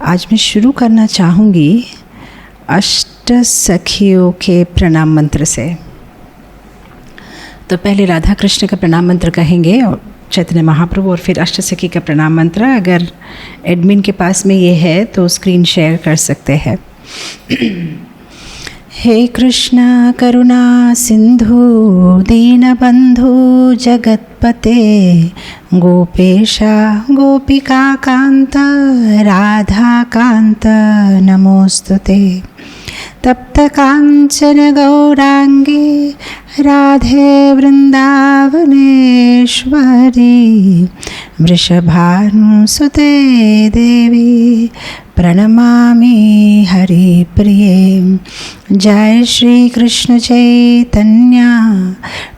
आज मैं शुरू करना चाहूँगी अष्ट सखियों के प्रणाम मंत्र से। तो पहले राधा कृष्ण का प्रणाम मंत्र कहेंगे और चैतन्य महाप्रभु, और फिर अष्ट सखी का प्रणाम मंत्र। अगर एडमिन के पास में ये है तो स्क्रीन शेयर कर सकते हैं। हे कृष्ण करुणा सिंधु दीनबंधु जगतपते गोपेशा गोपिका कांत राधा कांत नमोस्तुते। तप्त कांचन गौरांगी राधे वृंदावनेश्वरी वृषभानुसुते देवी प्रणमामि हरिप्रिये। जय श्री कृष्ण चैतन्य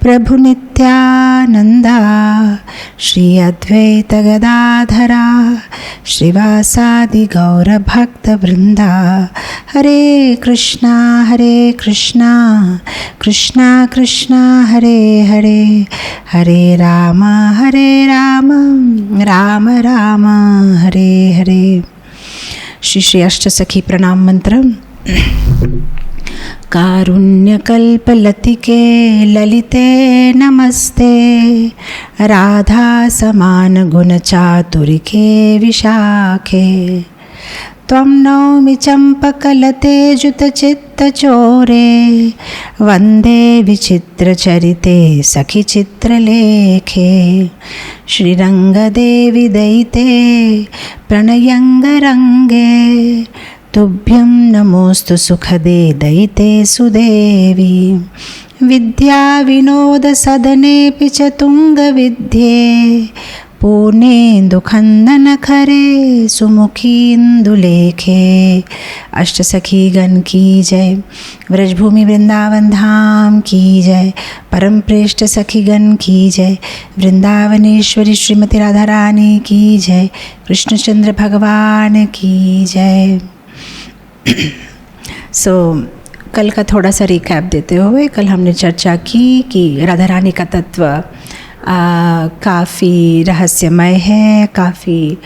प्रभु नित्यानंदा श्री अद्वैत गदाधरा श्रीवासादि गौर भक्त वृंदा। हरे कृष्णा कृष्णा कृष्णा हरे हरे, हरे राम राम राम हरे हरे। श्री श्री अष्ट सखी प्रणाम मंत्र। कारुण्यकल्पलतिके ललिते नमस्ते राधा समान गुणचातुरिके विशाखे। त्वं नौमि चम्पकलते जुतचित्तचोरे वन्दे विचित्रचरिते सखिचित्रलेखे। श्रीरङ्गदेवि दयिते प्रणयङ्गरङ्गे तुभ्यं नमोस्तु सुखदे दयिते सुदेवी। विद्या विनोद सदनेऽपि च तुङ्गविद्ये पूर्णेन्दुखन्दन खरे सुमुखीन्दुलेखे। अष्ट सखी गण की जय, व्रजभूमि वृंदावन धाम की जय, परम प्रेष्ठ सखी गण की जय, वृंदावनेश्वरी श्रीमती राधा रानी की जय, कृष्णचंद्र भगवान की जय। कल का थोड़ा सा रिकैप देते हुए, कल हमने चर्चा की कि राधा रानी का तत्व काफ़ी रहस्यमय है, काफ़ी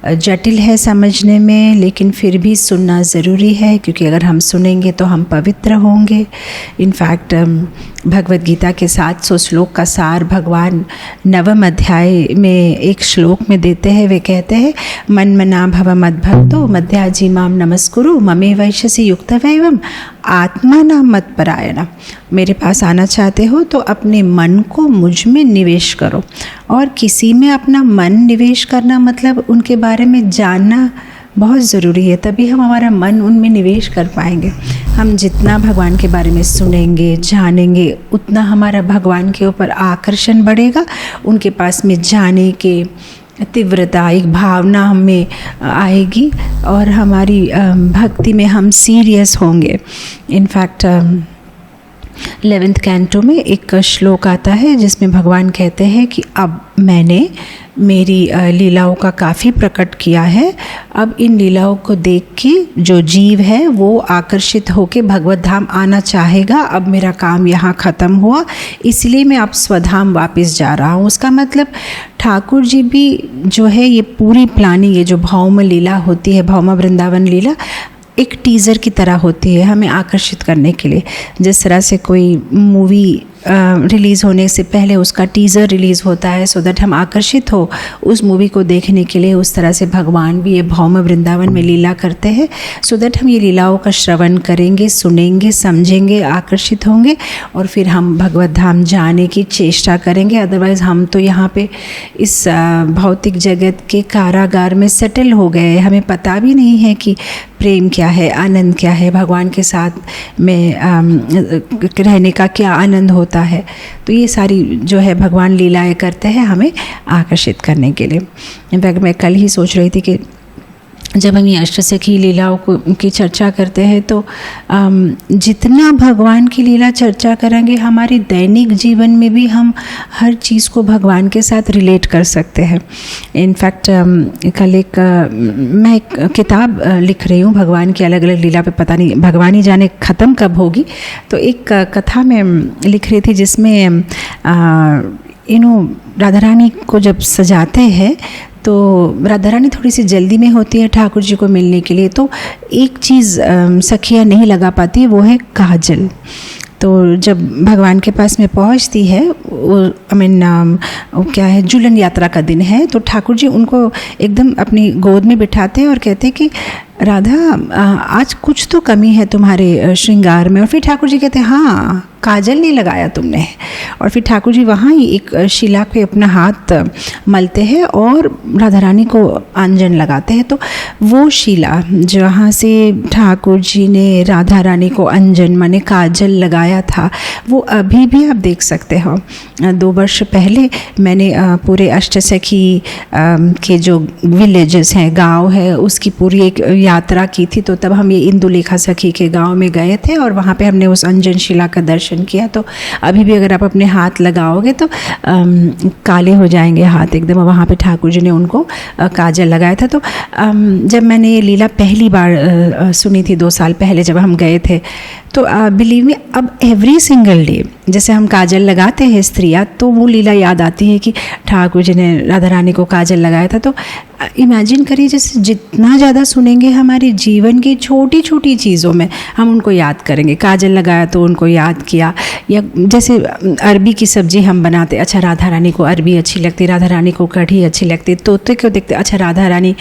जटिल है समझने में, लेकिन फिर भी सुनना ज़रूरी है, क्योंकि अगर हम सुनेंगे तो हम पवित्र होंगे। इनफैक्ट भगवद गीता के 700 श्लोक का सार भगवान नवम अध्याय में एक श्लोक में देते हैं। वे कहते हैं, मन मना भव मद्भक्तो मध्याजी माम नमस्कुरु ममे वैश्यसि युक्तवैवम आत्मा नाम मत्परायण। मेरे पास आना चाहते हो तो अपने मन को मुझ में निवेश करो। और किसी में अपना मन निवेश करना मतलब उनके बारे में जानना बहुत ज़रूरी है, तभी हम हमारा मन उनमें निवेश कर पाएंगे। हम जितना भगवान के बारे में सुनेंगे जानेंगे, उतना हमारा भगवान के ऊपर आकर्षण बढ़ेगा, उनके पास में जाने के तीव्रता, एक भावना हमें आएगी और हमारी भक्ति में हम सीरियस होंगे। इनफैक्ट 11th कैंटो में एक श्लोक आता है जिसमें भगवान कहते हैं कि अब मैंने मेरी लीलाओं का काफ़ी प्रकट किया है। अब इन लीलाओं को देख के जो जीव है वो आकर्षित होके भगवत धाम आना चाहेगा। अब मेरा काम यहाँ ख़त्म हुआ, इसलिए मैं अब स्वधाम वापस जा रहा हूँ। उसका मतलब ठाकुर जी भी जो है, ये पूरी प्लानिंग, ये जो भौम लीला होती है, भौम वृंदावन लीला एक टीज़र की तरह होती है हमें आकर्षित करने के लिए। जिस तरह से कोई मूवी रिलीज़ होने से पहले उसका टीज़र रिलीज़ होता है सो दैट हम आकर्षित हो उस मूवी को देखने के लिए, उस तरह से भगवान भी ये भौम वृंदावन में लीला करते हैं सो दैट हम ये लीलाओं का श्रवण करेंगे, सुनेंगे, समझेंगे, आकर्षित होंगे और फिर हम भगवत धाम जाने की चेष्टा करेंगे। अदरवाइज़ हम तो यहाँ पे इस भौतिक जगत के कारागार में सेटल हो गए। हमें पता भी नहीं है कि प्रेम क्या है, आनंद क्या है, भगवान के साथ में रहने का क्या आनंद होता है। तो ये सारी जो है भगवान लीलाएं करते हैं हमें आकर्षित करने के लिए। इनफैक्ट मैं कल ही सोच रही थी कि जब हम ये अष्टसखी लीलाओं की चर्चा करते हैं तो जितना भगवान की लीला चर्चा करेंगे हमारे दैनिक जीवन में भी हम हर चीज़ को भगवान के साथ रिलेट कर सकते हैं। इनफैक्ट कल मैं एक किताब लिख रही हूँ भगवान की अलग अलग लीला पे, पता नहीं भगवान ही जाने ख़त्म कब होगी। तो एक कथा में लिख रही थी जिसमें राधा रानी को जब सजाते हैं तो राधा रानी थोड़ी सी जल्दी में होती है ठाकुर जी को मिलने के लिए, तो एक चीज़ सखियाँ नहीं लगा पाती, वो है काजल। तो जब भगवान के पास में पहुंचती है, वो क्या है, झूलन यात्रा का दिन है, तो ठाकुर जी उनको एकदम अपनी गोद में बिठाते हैं और कहते हैं कि राधा आज कुछ तो कमी है तुम्हारे श्रृंगार में। और फिर ठाकुर जी कहते हैं हाँ, काजल नहीं लगाया तुमने। और फिर ठाकुर जी वहाँ ही एक शिला पे अपना हाथ मलते हैं और राधा रानी को अंजन लगाते हैं। तो वो शिला जहाँ से ठाकुर जी ने राधा रानी को अंजन माने काजल लगाया था, वो अभी भी आप देख सकते हो। 2 वर्ष पहले मैंने पूरे अष्टसखी के जो विलेजेस हैं, गांव है, उसकी पूरी एक यात्रा की थी। तो तब हम ये इंदुलेखा सखी के गांव में गए थे और वहाँ पे हमने उस अंजन शिला का दर्शन किया। तो अभी भी अगर आप अपने हाथ लगाओगे तो काले हो जाएंगे हाथ एकदम। वहाँ पे ठाकुर जी ने उनको काजल लगाया था। तो जब मैंने ये लीला पहली बार सुनी थी 2 साल पहले जब हम गए थे, तो बिलीव मी, अब एवरी सिंगल डे जैसे हम काजल लगाते हैं स्त्रियाँ, तो वो लीला याद आती है कि ठाकुर जी ने राधा रानी को काजल लगाया था। तो इमेजिन करिए, जैसे जितना ज़्यादा सुनेंगे हमारे जीवन की छोटी छोटी चीज़ों में हम उनको याद करेंगे। काजल लगाया तो उनको याद किया, या जैसे अरबी की सब्ज़ी हम बनाते, अच्छा राधा रानी को अरबी अच्छी लगती, राधा रानी को कढ़ी अच्छी लगती, तोते क्यों देखते, अच्छा राधा रानी,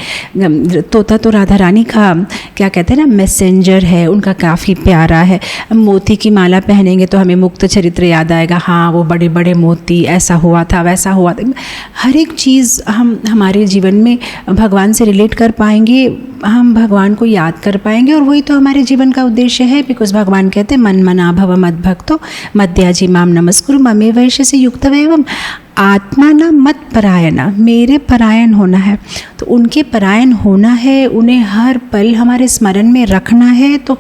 तोता तो राधा रानी का क्या कहते हैं ना, मैसेंजर है, उनका काफ़ी प्यारा है। मोती की माला पहनेंगे तो हमें मुक्त चरित्र याद आएगा, हाँ वो बड़े बड़े मोती, ऐसा हुआ था वैसा हुआ था। हर एक चीज़ हम हमारे जीवन में भगवान से रिलेट कर पाएंगे, हम भगवान को याद कर पाएंगे, और वही तो हमारे जीवन का उद्देश्य है। बिकॉज भगवान कहते हैं मन मना भव मद भक्तो मद्याजी माम नमस्कुरु ममे वैश्य से युक्त एवं आत्मा न मत परायणा, मेरे परायण होना है। तो उनके परायण होना है, उन्हें हर पल हमारे स्मरण में रखना है, तो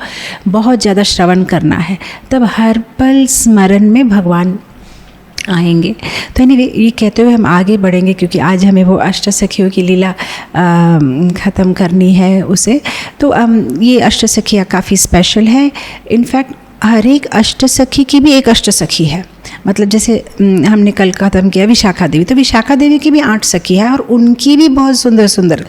बहुत ज़्यादा श्रवण करना है, तब हर पल स्मरण में भगवान आएंगे। तो एनीवे, ये कहते हुए हम आगे बढ़ेंगे क्योंकि आज हमें वो अष्टसखियों की लीला ख़त्म करनी है उसे। तो ये अष्टसखियाँ काफ़ी स्पेशल है। इनफैक्ट हर एक अष्टसखी की भी एक अष्टसखी है। मतलब जैसे हमने कल ख़त्म किया विशाखा देवी, तो विशाखा देवी की भी 8 सखी है और उनकी भी बहुत सुंदर सुंदर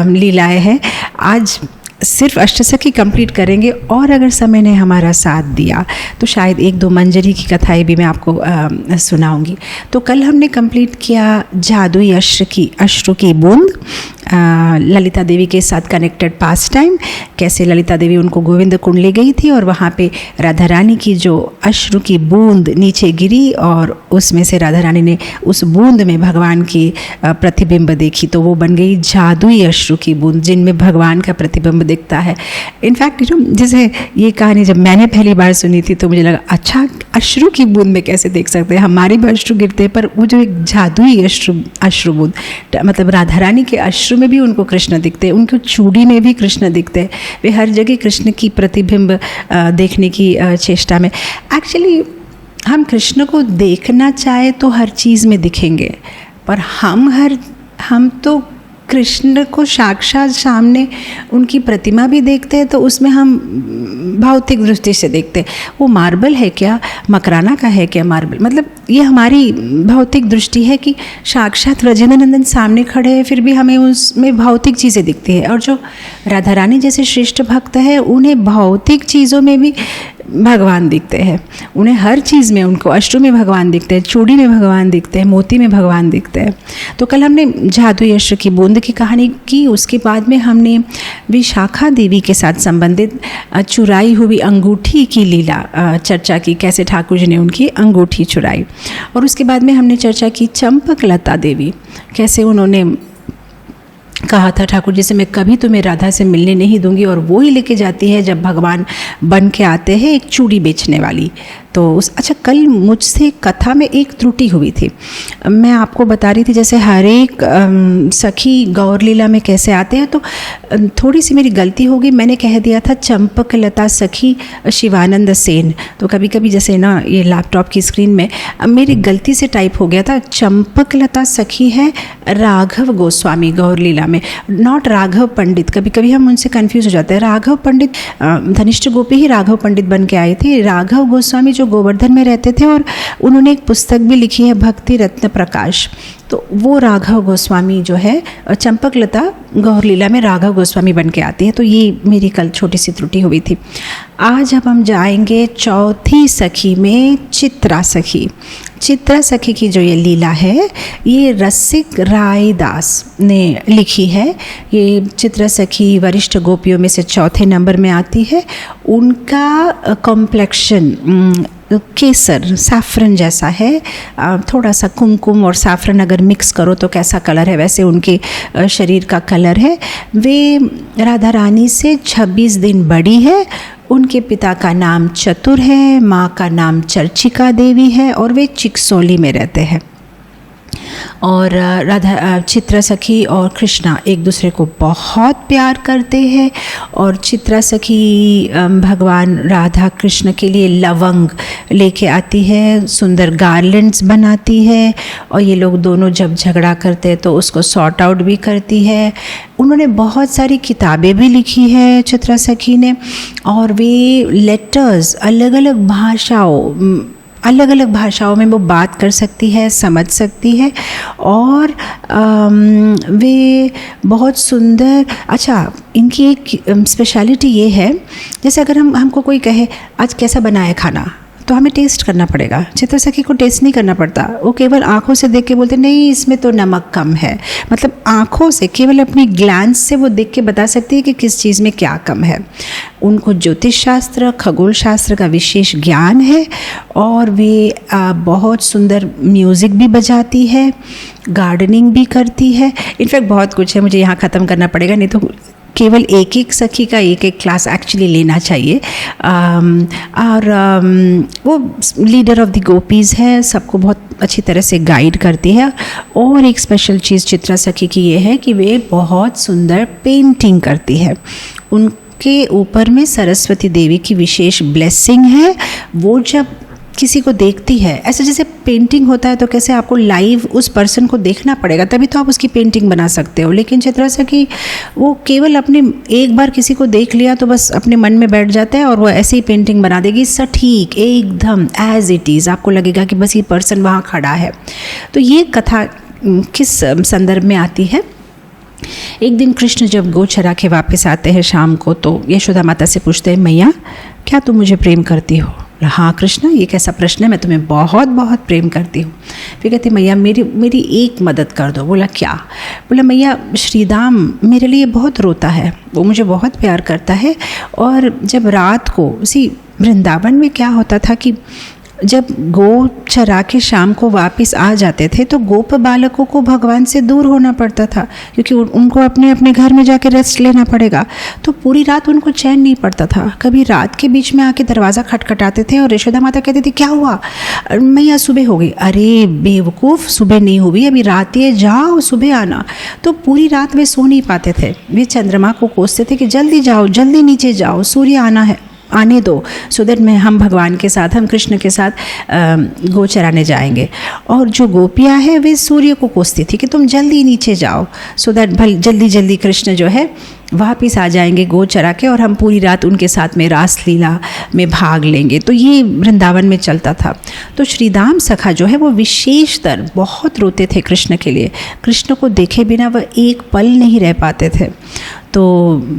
लीलाएँ हैं। आज सिर्फ अष्टसखी कंप्लीट करेंगे, और अगर समय ने हमारा साथ दिया तो शायद 1-2 मंजरी की कथाएं भी मैं आपको सुनाऊंगी। तो कल हमने कंप्लीट किया जादुई अश्रु की बूंद, ललिता देवी के साथ कनेक्टेड पास टाइम, कैसे ललिता देवी उनको गोविंद कुंड ले गई थी और वहाँ पे राधा रानी की जो अश्रु की बूंद नीचे गिरी और उसमें से राधा रानी ने उस बूंद में भगवान की प्रतिबिंब देखी, तो वो बन गई जादुई अश्रु की बूंद जिनमें भगवान का प्रतिबिंब दिखता है। इनफैक्ट जैसे ये कहानी जब मैंने पहली बार सुनी थी तो मुझे लगा अच्छा अश्रु की बूंद में कैसे देख सकते हैं, हमारे भी अश्रु गिरते हैं, पर वो जो एक जादुई अश्रु बूंद, मतलब राधा रानी के अश्रु में भी उनको कृष्ण दिखते हैं, उनकी चूड़ी में भी कृष्ण दिखते हैं, वे हर जगह कृष्ण की प्रतिबिंब देखने की चेष्टा में। एक्चुअली हम कृष्ण को देखना चाहे तो हर चीज़ में दिखेंगे, पर हम तो कृष्ण को साक्षात सामने उनकी प्रतिमा भी देखते हैं तो उसमें हम भौतिक दृष्टि से देखते हैं। वो मार्बल है क्या, मकराना का है क्या मार्बल, मतलब ये हमारी भौतिक दृष्टि है कि साक्षात ब्रजेंद्र नंदन सामने खड़े हैं, फिर भी हमें उसमें भौतिक चीज़ें दिखती है। और जो राधा रानी जैसे श्रेष्ठ भक्त है उन्हें भौतिक चीज़ों में भी भगवान दिखते हैं, उन्हें हर चीज़ में, उनको अश्रु में भगवान दिखते हैं, चूड़ी में भगवान दिखते हैं, मोती में भगवान दिखते हैं। तो कल हमने जादुई अश्रु की बूंद की कहानी की, उसके बाद में हमने विशाखा देवी के साथ संबंधित चुराई हुई अंगूठी की लीला चर्चा की, कैसे ठाकुर जी ने उनकी अंगूठी चुराई। और उसके बाद में हमने चर्चा की चंपकलता देवी, कैसे उन्होंने कहा था ठाकुर जी से मैं कभी तुम्हें राधा से मिलने नहीं दूंगी, और वो ही लेके जाती है जब भगवान बन के आते हैं एक चूड़ी बेचने वाली। तो अच्छा, कल मुझसे कथा में एक त्रुटि हुई थी, मैं आपको बता रही थी जैसे हर एक सखी गौर लीला में कैसे आते हैं, तो थोड़ी सी मेरी गलती हो गई, मैंने कह दिया था चंपकलता सखी शिवानंद सेन। तो कभी कभी जैसे ना ये लैपटॉप की स्क्रीन में मेरी गलती से टाइप हो गया था, चंपकलता सखी है राघव गोस्वामी गौर लीला में, नॉट राघव पंडित। कभी कभी हम उनसे कन्फ्यूज हो जाते हैं। राघव पंडित धनिष्ठ गोपी ही राघव पंडित बन के आए थे, राघव गोस्वामी जो गोवर्धन में रहते थे, और उन्होंने एक पुस्तक भी लिखी है, भक्ति रत्न प्रकाश। तो वो राघव गोस्वामी जो है, चंपकलता गौर लीला में राघव गोस्वामी बन के आती है। तो ये मेरी कल छोटी सी त्रुटि हुई थी। आज अब हम जाएंगे चौथी सखी में, चित्रा सखी। चित्रा सखी की जो ये लीला है, ये रसिक रायदास ने लिखी है। ये चित्रा सखी वरिष्ठ गोपियों में से चौथे नंबर में आती है। उनका कॉम्प्लेक्शन केसर सैफरन जैसा है, थोड़ा सा कुमकुम और सैफरन अगर मिक्स करो तो कैसा कलर है, वैसे उनके शरीर का कलर है। वे राधा रानी से 26 दिन बड़ी है। उनके पिता का नाम चतुर है, माँ का नाम चर्चिका देवी है, और वे चिकसोली में रहते हैं। और राधा चित्रा सखी और कृष्णा एक दूसरे को बहुत प्यार करते हैं। और चित्रा सखी भगवान राधा कृष्ण के लिए लवंग लेके आती है, सुंदर गार्लैंड्स बनाती है, और ये लोग दोनों जब झगड़ा करते हैं तो उसको सॉर्ट आउट भी करती है। उन्होंने बहुत सारी किताबें भी लिखी है चित्रा सखी ने, और वे लेटर्स अलग अलग भाषाओं में वो बात कर सकती है, समझ सकती है। और वे बहुत सुंदर, अच्छा इनकी एक स्पेशलिटी ये है, जैसे अगर हमको कोई कहे आज कैसा बना है खाना, तो हमें टेस्ट करना पड़ेगा। चित्रा सखी को टेस्ट नहीं करना पड़ता, वो केवल आंखों से देख के बोलते नहीं इसमें तो नमक कम है। मतलब आंखों से, केवल अपनी ग्लैंस से वो देख के बता सकती है कि किस चीज़ में क्या कम है। उनको ज्योतिष शास्त्र, खगोल शास्त्र का विशेष ज्ञान है, और वे बहुत सुंदर म्यूज़िक भी बजाती है, गार्डनिंग भी करती है। इनफैक्ट बहुत कुछ है, मुझे यहाँ ख़त्म करना पड़ेगा, नहीं तो केवल एक एक सखी का एक एक क्लास एक्चुअली लेना चाहिए। और वो लीडर ऑफ द गोपीज़ है, सबको बहुत अच्छी तरह से गाइड करती है। और एक स्पेशल चीज़ चित्रा सखी की ये है कि वे बहुत सुंदर पेंटिंग करती है। उनके ऊपर में सरस्वती देवी की विशेष ब्लेसिंग है। वो जब किसी को देखती है, ऐसे जैसे पेंटिंग होता है तो कैसे आपको लाइव उस पर्सन को देखना पड़ेगा तभी तो आप उसकी पेंटिंग बना सकते हो, लेकिन चित्रा सखी वो केवल अपने एक बार किसी को देख लिया तो बस अपने मन में बैठ जाता है और वो ऐसे ही पेंटिंग बना देगी, सटीक एकदम एज इट इज़। आपको लगेगा कि बस ये पर्सन वहाँ खड़ा है। तो ये कथा किस संदर्भ में आती है? एक दिन कृष्ण जब गो चरा के वापस आते हैं शाम को, तो यशोदा माता से पूछते हैं, मैया क्या तुम मुझे प्रेम करती हो? हाँ कृष्ण, ये कैसा प्रश्न है, मैं तुम्हें बहुत बहुत प्रेम करती हूँ। फिर कहती मैया मेरी एक मदद कर दो। बोला क्या? बोला मैया श्रीदाम मेरे लिए बहुत रोता है, वो मुझे बहुत प्यार करता है। और जब रात को उसी वृंदावन में क्या होता था कि जब गो चरा के शाम को वापस आ जाते थे तो गोप बालकों को भगवान से दूर होना पड़ता था, क्योंकि उनको अपने अपने घर में जाके रेस्ट लेना पड़ेगा। तो पूरी रात उनको चैन नहीं पड़ता था। कभी रात के बीच में आके दरवाज़ा खटखटाते थे और यशोदा माता कहती थी क्या हुआ? मैया सुबह हो गई। अरे बेवकूफ़, सुबह नहीं हुई, अभी रात है, जाओ सुबह आना। तो पूरी रात वे सो नहीं पाते थे। वे चंद्रमा को कोसते थे कि जल्दी जाओ, जल्दी नीचे जाओ, सूर्य आने दो, सो दैट में हम भगवान के साथ, हम कृष्ण के साथ गो चराने जाएंगे। और जो गोपियाँ हैं वे सूर्य को कोसती थी कि तुम जल्दी नीचे जाओ, सो दैट जल्दी जल्दी कृष्ण जो है वापिस आ जाएंगे गो चरा के और हम पूरी रात उनके साथ में रास लीला में भाग लेंगे। तो ये वृंदावन में चलता था। तो श्रीदाम सखा जो है वो विशेषतर बहुत रोते थे कृष्ण के लिए। कृष्ण को देखे बिना वह एक पल नहीं रह पाते थे। तो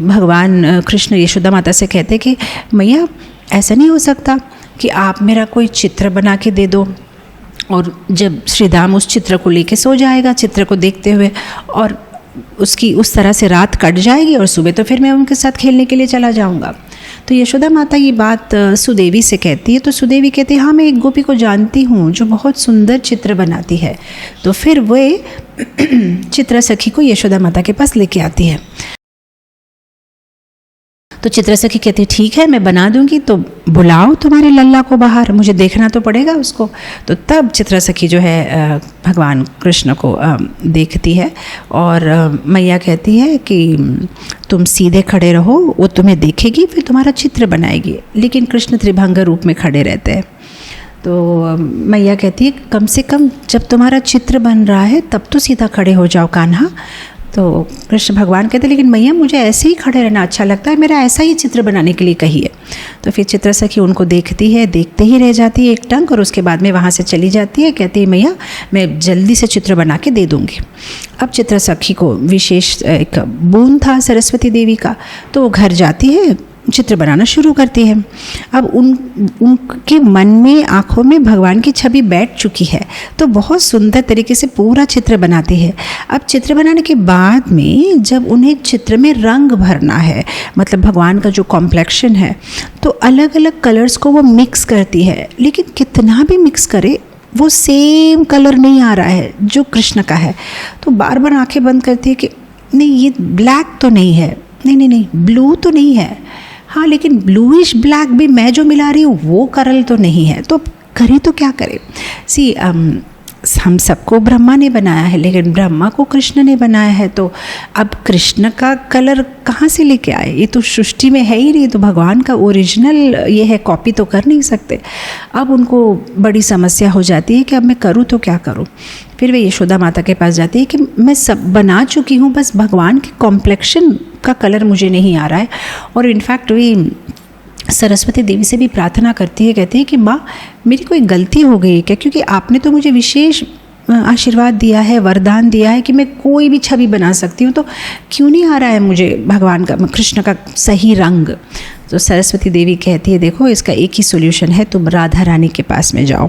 भगवान कृष्ण यशोदा माता से कहते कि मैया ऐसा नहीं हो सकता कि आप मेरा कोई चित्र बना के दे दो। और जब श्रीदाम उस चित्र को लेके सो जाएगा, चित्र को देखते हुए, और उसकी उस तरह से रात कट जाएगी और सुबह तो फिर मैं उनके साथ खेलने के लिए चला जाऊंगा। तो यशोदा माता ये बात सुदेवी से कहती है। तो सुदेवी कहती है हाँ मैं एक गोपी को जानती हूँ जो बहुत सुंदर चित्र बनाती है। तो फिर वे चित्रा सखी को यशोदा माता के पास लेके आती है। तो चित्रा सखी कहती है ठीक है मैं बना दूंगी, तो बुलाओ तुम्हारे लल्ला को बाहर, मुझे देखना तो पड़ेगा उसको। तो तब चित्रा सखी जो है भगवान कृष्ण को देखती है और मैया कहती है कि तुम सीधे खड़े रहो, वो तुम्हें देखेगी फिर तुम्हारा चित्र बनाएगी। लेकिन कृष्ण त्रिभंग रूप में खड़े रहते हैं। तो मैया कहती है कम से कम जब तुम्हारा चित्र बन रहा है तब तो सीधा खड़े हो जाओ कान्हा। तो कृष्ण भगवान कहते लेकिन मैया मुझे ऐसे ही खड़े रहना अच्छा लगता है, मेरा ऐसा ही चित्र बनाने के लिए कहिए। तो फिर चित्र सखी उनको देखती है, देखते ही रह जाती है एक टंक, और उसके बाद में वहाँ से चली जाती है। कहती है मैया मैं जल्दी से चित्र बना के दे दूँगी। अब चित्र सखी को विशेष एक बोन था सरस्वती देवी का, तो वो घर जाती है, चित्र बनाना शुरू करती है। अब उनके मन में, आँखों में भगवान की छवि बैठ चुकी है, तो बहुत सुंदर तरीके से पूरा चित्र बनाती है। अब चित्र बनाने के बाद में जब उन्हें चित्र में रंग भरना है, मतलब भगवान का जो कॉम्प्लेक्शन है, तो अलग अलग कलर्स को वो मिक्स करती है। लेकिन कितना भी मिक्स करे वो सेम कलर नहीं आ रहा है जो कृष्ण का है। तो बार बार आंखें बंद करती है कि नहीं ये ब्लैक तो नहीं है, नहीं ब्लू तो नहीं है, हाँ लेकिन ब्लूइश ब्लैक भी मैं जो मिला रही हूँ वो कलर तो नहीं है। तो करे तो क्या करे। सी हम सबको ब्रह्मा ने बनाया है, लेकिन ब्रह्मा को कृष्ण ने बनाया है, तो अब कृष्ण का कलर कहाँ से लेके आए? ये तो सृष्टि में है ही नहीं, तो भगवान का ओरिजिनल ये है, कॉपी तो कर नहीं सकते। अब उनको बड़ी समस्या हो जाती है कि अब मैं करूँ तो क्या करूँ। फिर वे यशोदा माता के पास जाती है कि मैं सब बना चुकी हूँ, बस भगवान के कॉम्प्लेक्शन का कलर मुझे नहीं आ रहा है। और इनफैक्ट वे सरस्वती देवी से भी प्रार्थना करती है, कहती है कि माँ मेरी कोई गलती हो गई है क्या, क्योंकि आपने तो मुझे विशेष आशीर्वाद दिया है, वरदान दिया है कि मैं कोई भी छवि बना सकती हूँ, तो क्यों नहीं आ रहा है मुझे भगवान का, कृष्ण का सही रंग। तो सरस्वती देवी कहती है देखो इसका एक ही सोल्यूशन है, तुम राधा रानी के पास में जाओ,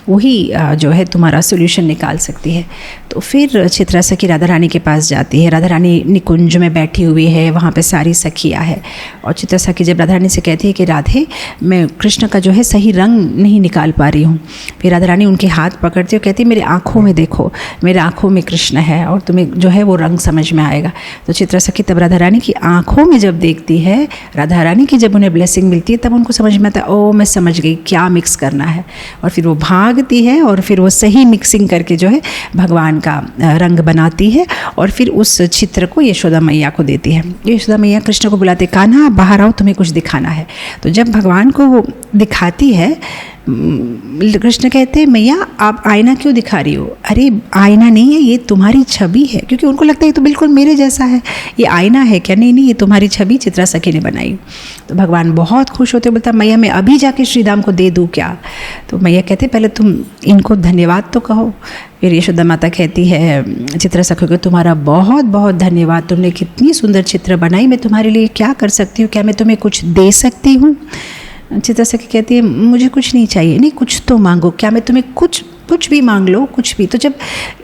वही जो है तुम्हारा सोल्यूशन निकाल सकती है। तो फिर चित्रा सखी राधा रानी के पास जाती है। राधा रानी निकुंज में बैठी हुई है, वहाँ पे सारी सखियाँ है, और चित्रा सखी जब राधा रानी से कहती है कि राधे मैं कृष्ण का जो है सही रंग नहीं निकाल पा रही हूँ, फिर राधा रानी उनके हाथ पकड़ती है और कहती है मेरी आँखों में देखो, मेरे आँखों में कृष्ण है और तुम्हें जो है वो रंग समझ में आएगा। तो चित्रा सखी तब राधा रानी की आँखों में जब देखती है, राधा रानी की जब उन्हें ब्लेसिंग मिलती है, तब उनको समझ में आता है ओ मैं समझ गई क्या मिक्स करना है। और फिर वो भागती है और फिर वो सही मिक्सिंग करके जो है भगवान का रंग बनाती है, और फिर उस चित्र को यशोदा मैया को देती है। यशोदा मैया कृष्ण को बुलाते, कान्हा बाहर आओ तुम्हें कुछ दिखाना है। तो जब भगवान को वो दिखाती है, कृष्ण कहते हैं मैया आप आईना क्यों दिखा रही हो? अरे आईना नहीं है, ये तुम्हारी छवि है, क्योंकि उनको लगता है ये तो बिल्कुल मेरे जैसा है, ये आईना है क्या? नहीं ये तुम्हारी छवि चित्रा सखी ने बनाई। तो भगवान बहुत खुश होते, बोलता मैया मैं अभी जाके श्रीराम को दे दूँ क्या? तो मैया कहते पहले तुम इनको धन्यवाद तो कहो। फिर यशोदा माता कहती है चित्रा सखी को तुम्हारा बहुत बहुत धन्यवाद, तुमने कितनी सुंदर चित्र बनाई, मैं तुम्हारे लिए क्या कर सकती हूँ, क्या मैं तुम्हें कुछ दे सकती हूँ? चित्रा सखी कहती है मुझे कुछ नहीं चाहिए। नहीं कुछ तो मांगो, क्या मैं तुम्हें कुछ भी मांग लो, कुछ भी। तो जब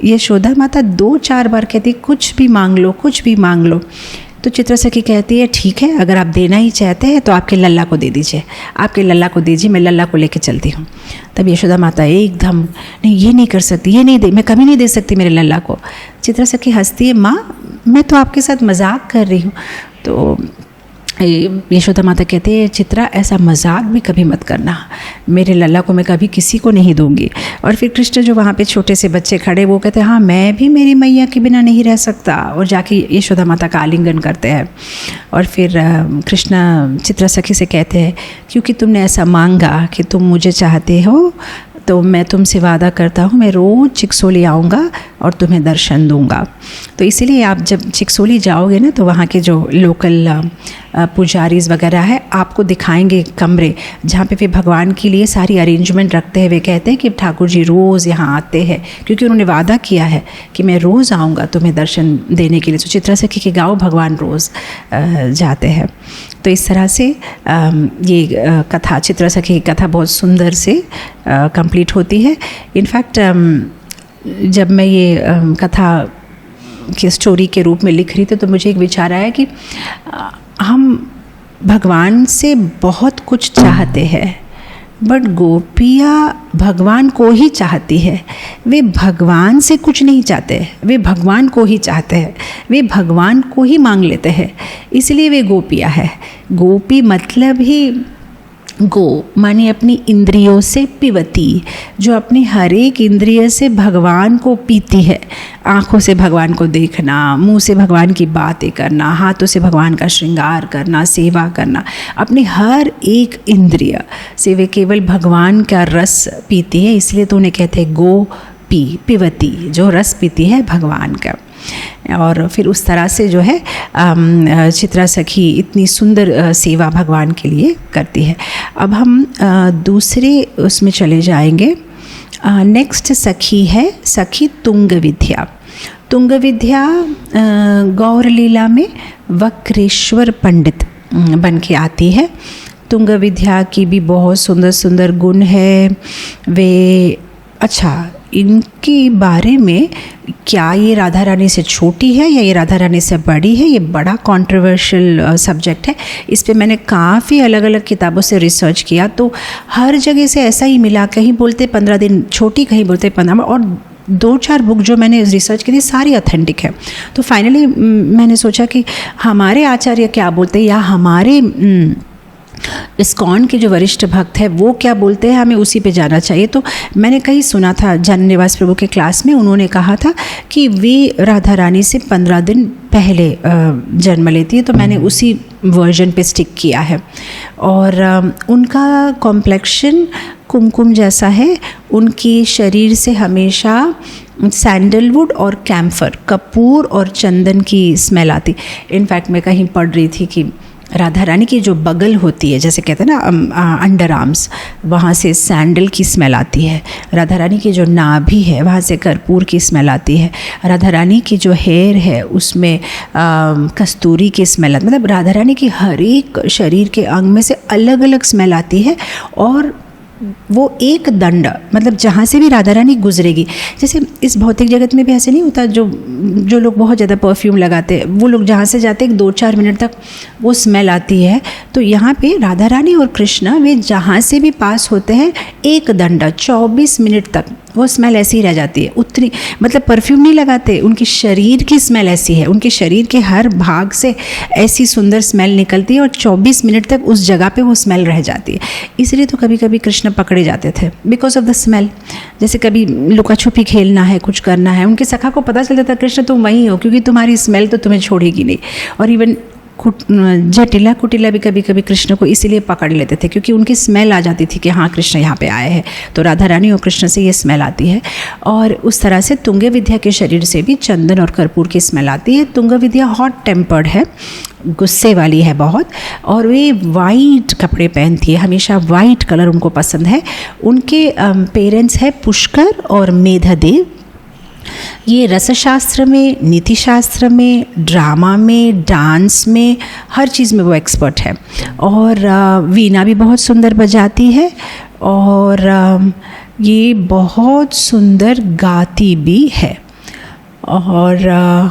यशोदा माता 2-4 बार कहती कुछ भी मांग लो, कुछ भी मांग लो, तो चित्रा सखी कहती है ठीक है, अगर आप देना ही चाहते हैं तो आपके लल्ला को दे दीजिए, आपके लल्ला को दीजिए, मैं लल्ला को लेके चलती हूँ। तब यशोदा माता एकदम नहीं ये नहीं कर सकती, ये नहीं दे, मैं कभी नहीं दे सकती मेरे लल्ला को। चित्रा सखी हंसती है माँ मैं तो आपके साथ मजाक कर रही हूँ। तो यशोदा माता कहती है चित्रा ऐसा मजाक भी कभी मत करना, मेरे लल्ला को मैं कभी किसी को नहीं दूंगी। और फिर कृष्ण जो वहाँ पे छोटे से बच्चे खड़े, वो कहते हैं हाँ मैं भी मेरी मैया के बिना नहीं रह सकता, और जाके यशोदा माता का आलिंगन करते हैं। और फिर कृष्ण चित्रा सखी से कहते हैं क्योंकि तुमने ऐसा मांगा कि तुम मुझे चाहते हो, तो मैं तुमसे वादा करता हूँ मैं रोज़ चिकसोली आऊँगा और तुम्हें दर्शन दूँगा। तो इसीलिए आप जब चिकसोली जाओगे ना, तो वहाँ के जो लोकल पुजारीज वगैरह है आपको दिखाएंगे कमरे जहाँ पे वे भगवान के लिए सारी अरेंजमेंट रखते हैं। वे कहते हैं कि ठाकुर जी रोज़ यहाँ आते हैं, क्योंकि उन्होंने वादा किया है कि मैं रोज़ आऊँगा तुम्हें दर्शन देने के लिए। तो चित्रा सखी के गाँव भगवान रोज़ जाते हैं। तो इस तरह से ये कथा, चित्रा सखी की कथा बहुत सुंदर से कंप्लीट होती है। इनफैक्ट जब मैं ये कथा की स्टोरी के रूप में लिख रही थी, तो मुझे एक विचार आया कि हम भगवान से बहुत कुछ चाहते हैं, बट गोपियाँ भगवान को ही चाहती है। वे भगवान से कुछ नहीं चाहते, वे भगवान को ही चाहते हैं, वे भगवान को ही मांग लेते हैं, इसलिए वे गोपियाँ है। गोपी मतलब ही गो माने अपनी इंद्रियों से पीवती, जो अपनी हर एक इंद्रिय से भगवान को पीती है। आँखों से भगवान को देखना, मुंह से भगवान की बातें करना, हाथों से भगवान का श्रृंगार करना, सेवा करना, अपनी हर एक इंद्रिय से वे केवल भगवान का रस पीती है। इसलिए तो उन्हें कहते हैं गो पिबती, जो रस पीती है भगवान का। और फिर उस तरह से जो है चित्रा सखी इतनी सुंदर सेवा भगवान के लिए करती है। अब हम दूसरे उसमें चले जाएंगे। नेक्स्ट सखी है सखी तुंग विद्या। तुंग विद्या गौर लीला में वक्रेश्वर पंडित बन के आती है। तुंग विद्या की भी बहुत सुंदर सुंदर गुण है। वे अच्छा, इनके बारे में क्या ये राधा रानी से छोटी है या ये राधा रानी से बड़ी है, ये बड़ा कंट्रोवर्शियल सब्जेक्ट है। इस पे मैंने काफ़ी अलग अलग किताबों से रिसर्च किया, तो हर जगह से ऐसा ही मिला। कहीं बोलते 15 दिन छोटी, कहीं बोलते 15, और 2-4 बुक जो मैंने रिसर्च की थी सारी ऑथेंटिक है। तो फाइनली मैंने सोचा कि हमारे आचार्य क्या बोलते हैं या हमारे इस्कॉन के जो वरिष्ठ भक्त है वो क्या बोलते हैं, हमें उसी पे जाना चाहिए। तो मैंने कहीं सुना था जाननिवास प्रभु के क्लास में, उन्होंने कहा था कि वे राधा रानी से 15 दिन पहले जन्म लेती है, तो मैंने उसी वर्जन पे स्टिक किया है। और उनका कॉम्प्लेक्शन कुमकुम जैसा है, उनकी शरीर से हमेशा सैंडलवुड और कैम्फर, कपूर और चंदन की स्मेल आती। इनफैक्ट मैं कहीं पढ़ रही थी कि राधा रानी की जो बगल होती है, जैसे कहते हैं ना अंडर आर्म्स, वहाँ से सैंडल की स्मेल आती है। राधा रानी की जो नाभि है वहाँ से कर्पूर की स्मेल आती है। राधा रानी की जो हेयर है उसमें कस्तूरी की स्मेल आती है। मतलब राधा रानी की हर एक शरीर के अंग में से अलग अलग स्मेल आती है। और वो एक दंड, मतलब जहाँ से भी राधा रानी गुजरेगी, जैसे इस भौतिक जगत में भी ऐसे नहीं होता, जो लोग बहुत ज़्यादा परफ्यूम लगाते हैं वो लोग जहाँ से जाते हैं 2-4 मिनट तक वो स्मेल आती है। तो यहाँ पे राधा रानी और कृष्णा वे जहाँ से भी पास होते हैं एक दंड 24 मिनट तक वो स्मेल ऐसी ही रह जाती है। उतनी, मतलब परफ्यूम नहीं लगाते, उनकी शरीर की स्मेल ऐसी है, उनके शरीर के हर भाग से ऐसी सुंदर स्मेल निकलती है और 24 मिनट तक उस जगह पे वो स्मेल रह जाती है। इसलिए तो कभी कभी कृष्ण पकड़े जाते थे बिकॉज ऑफ द स्मेल। जैसे कभी लुका छुपी खेलना है, कुछ करना है, उनके सखा को पता चल जाता कृष्ण तुम वही हो, क्योंकि तुम्हारी स्मेल तो तुम्हें छोड़ेगी नहीं। और इवन जटिला कुटिला भी कभी कभी कृष्ण को इसीलिए पकड़ लेते थे क्योंकि उनकी स्मेल आ जाती थी कि हाँ कृष्ण यहाँ पे आए हैं। तो राधा रानी और कृष्ण से ये स्मेल आती है। और उस तरह से तुंग विद्या के शरीर से भी चंदन और कर्पूर की स्मेल आती है। तुंग विद्या हॉट टेम्पर्ड है, गुस्से वाली है बहुत, और वे वाइट कपड़े पहनती है, हमेशा वाइट कलर उनको पसंद है। उनके पेरेंट्स हैं पुष्कर और मेधादेव। ये रसशास्त्र में, नीति शास्त्र में, ड्रामा में, डांस में, हर चीज़ में वो एक्सपर्ट है। और वीणा भी बहुत सुंदर बजाती है और ये बहुत सुंदर गाती भी है। और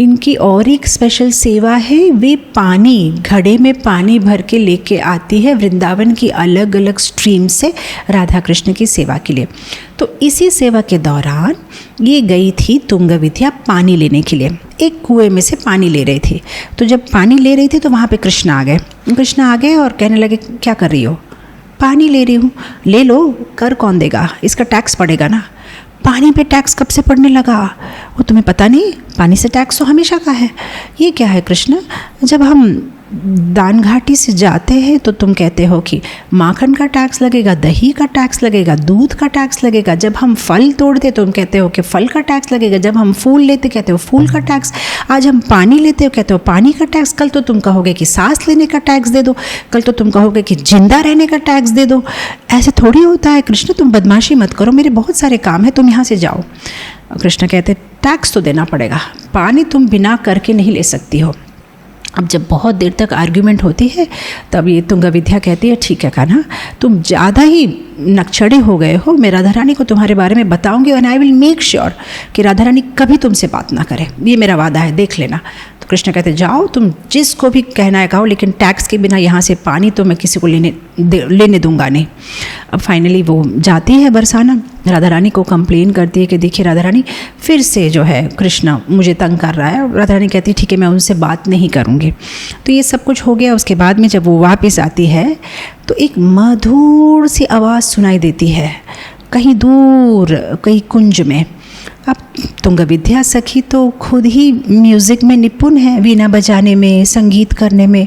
इनकी और एक स्पेशल सेवा है, वे पानी, घड़े में पानी भर के लेके आती है वृंदावन की अलग अलग स्ट्रीम से राधा कृष्ण की सेवा के लिए। तो इसी सेवा के दौरान ये गई थी तुंग विद्या पानी लेने के लिए। एक कुएं में से पानी ले रही थी, तो जब पानी ले रही थी तो वहाँ पे कृष्ण आ गए। कृष्ण आ गए और कहने लगे क्या कर रही हो? पानी ले रही हूँ। ले लो, कर कौन देगा, इसका टैक्स पड़ेगा ना। पानी पे टैक्स कब से पड़ने लगा? वो तुम्हें पता नहीं? पानी से टैक्स तो हमेशा का है। ये क्या है कृष्ण? जब हम दान घाटी से जाते हैं तो तुम कहते हो कि माखन का टैक्स लगेगा, दही का टैक्स लगेगा, दूध का टैक्स लगेगा। जब हम फल तोड़ते तुम कहते हो कि फल का टैक्स लगेगा। जब हम फूल लेते कहते हो फूल का टैक्स। आज हम पानी लेते हो कहते हो पानी का टैक्स। कल तो तुम कहोगे कि सांस लेने का टैक्स दे दो। कल तो तुम कहोगे कि जिंदा रहने का टैक्स दे दो। ऐसे थोड़ी होता है कृष्ण, तुम बदमाशी मत करो, मेरे बहुत सारे काम है, तुम यहाँ से जाओ। कृष्ण कहते टैक्स तो देना पड़ेगा, पानी तुम बिना करके नहीं ले सकती हो। अब जब बहुत देर तक आर्ग्यूमेंट होती है तब ये तुंग विद्या कहती है ठीक है कान्हा, तुम ज़्यादा ही नकचड़े हो गए हो, मैं राधा रानी को तुम्हारे बारे में बताऊंगी और आई विल मेक श्योर कि राधा रानी कभी तुमसे बात ना करे, ये मेरा वादा है, देख लेना। तो कृष्ण कहते जाओ तुम जिसको भी कहना है कहो, लेकिन टैक्स के बिना यहाँ से पानी तो मैं किसी को लेने दूंगा नहीं। अब फाइनली वो जाती है बरसाना, राधा रानी को कंप्लेन करती है कि देखिए राधा रानी फिर से जो है कृष्ण मुझे तंग कर रहा है। राधा रानी कहती है ठीक है मैं उनसे बात नहीं करूँगी। तो ये सब कुछ हो गया। उसके बाद में जब वो वापस आती है तो एक मधुर सी आवाज़ सुनाई देती है कहीं दूर, कहीं कुंज में। अब तुंग विद्या सखी तो खुद ही म्यूज़िक में निपुण है, वीणा बजाने में, संगीत करने में।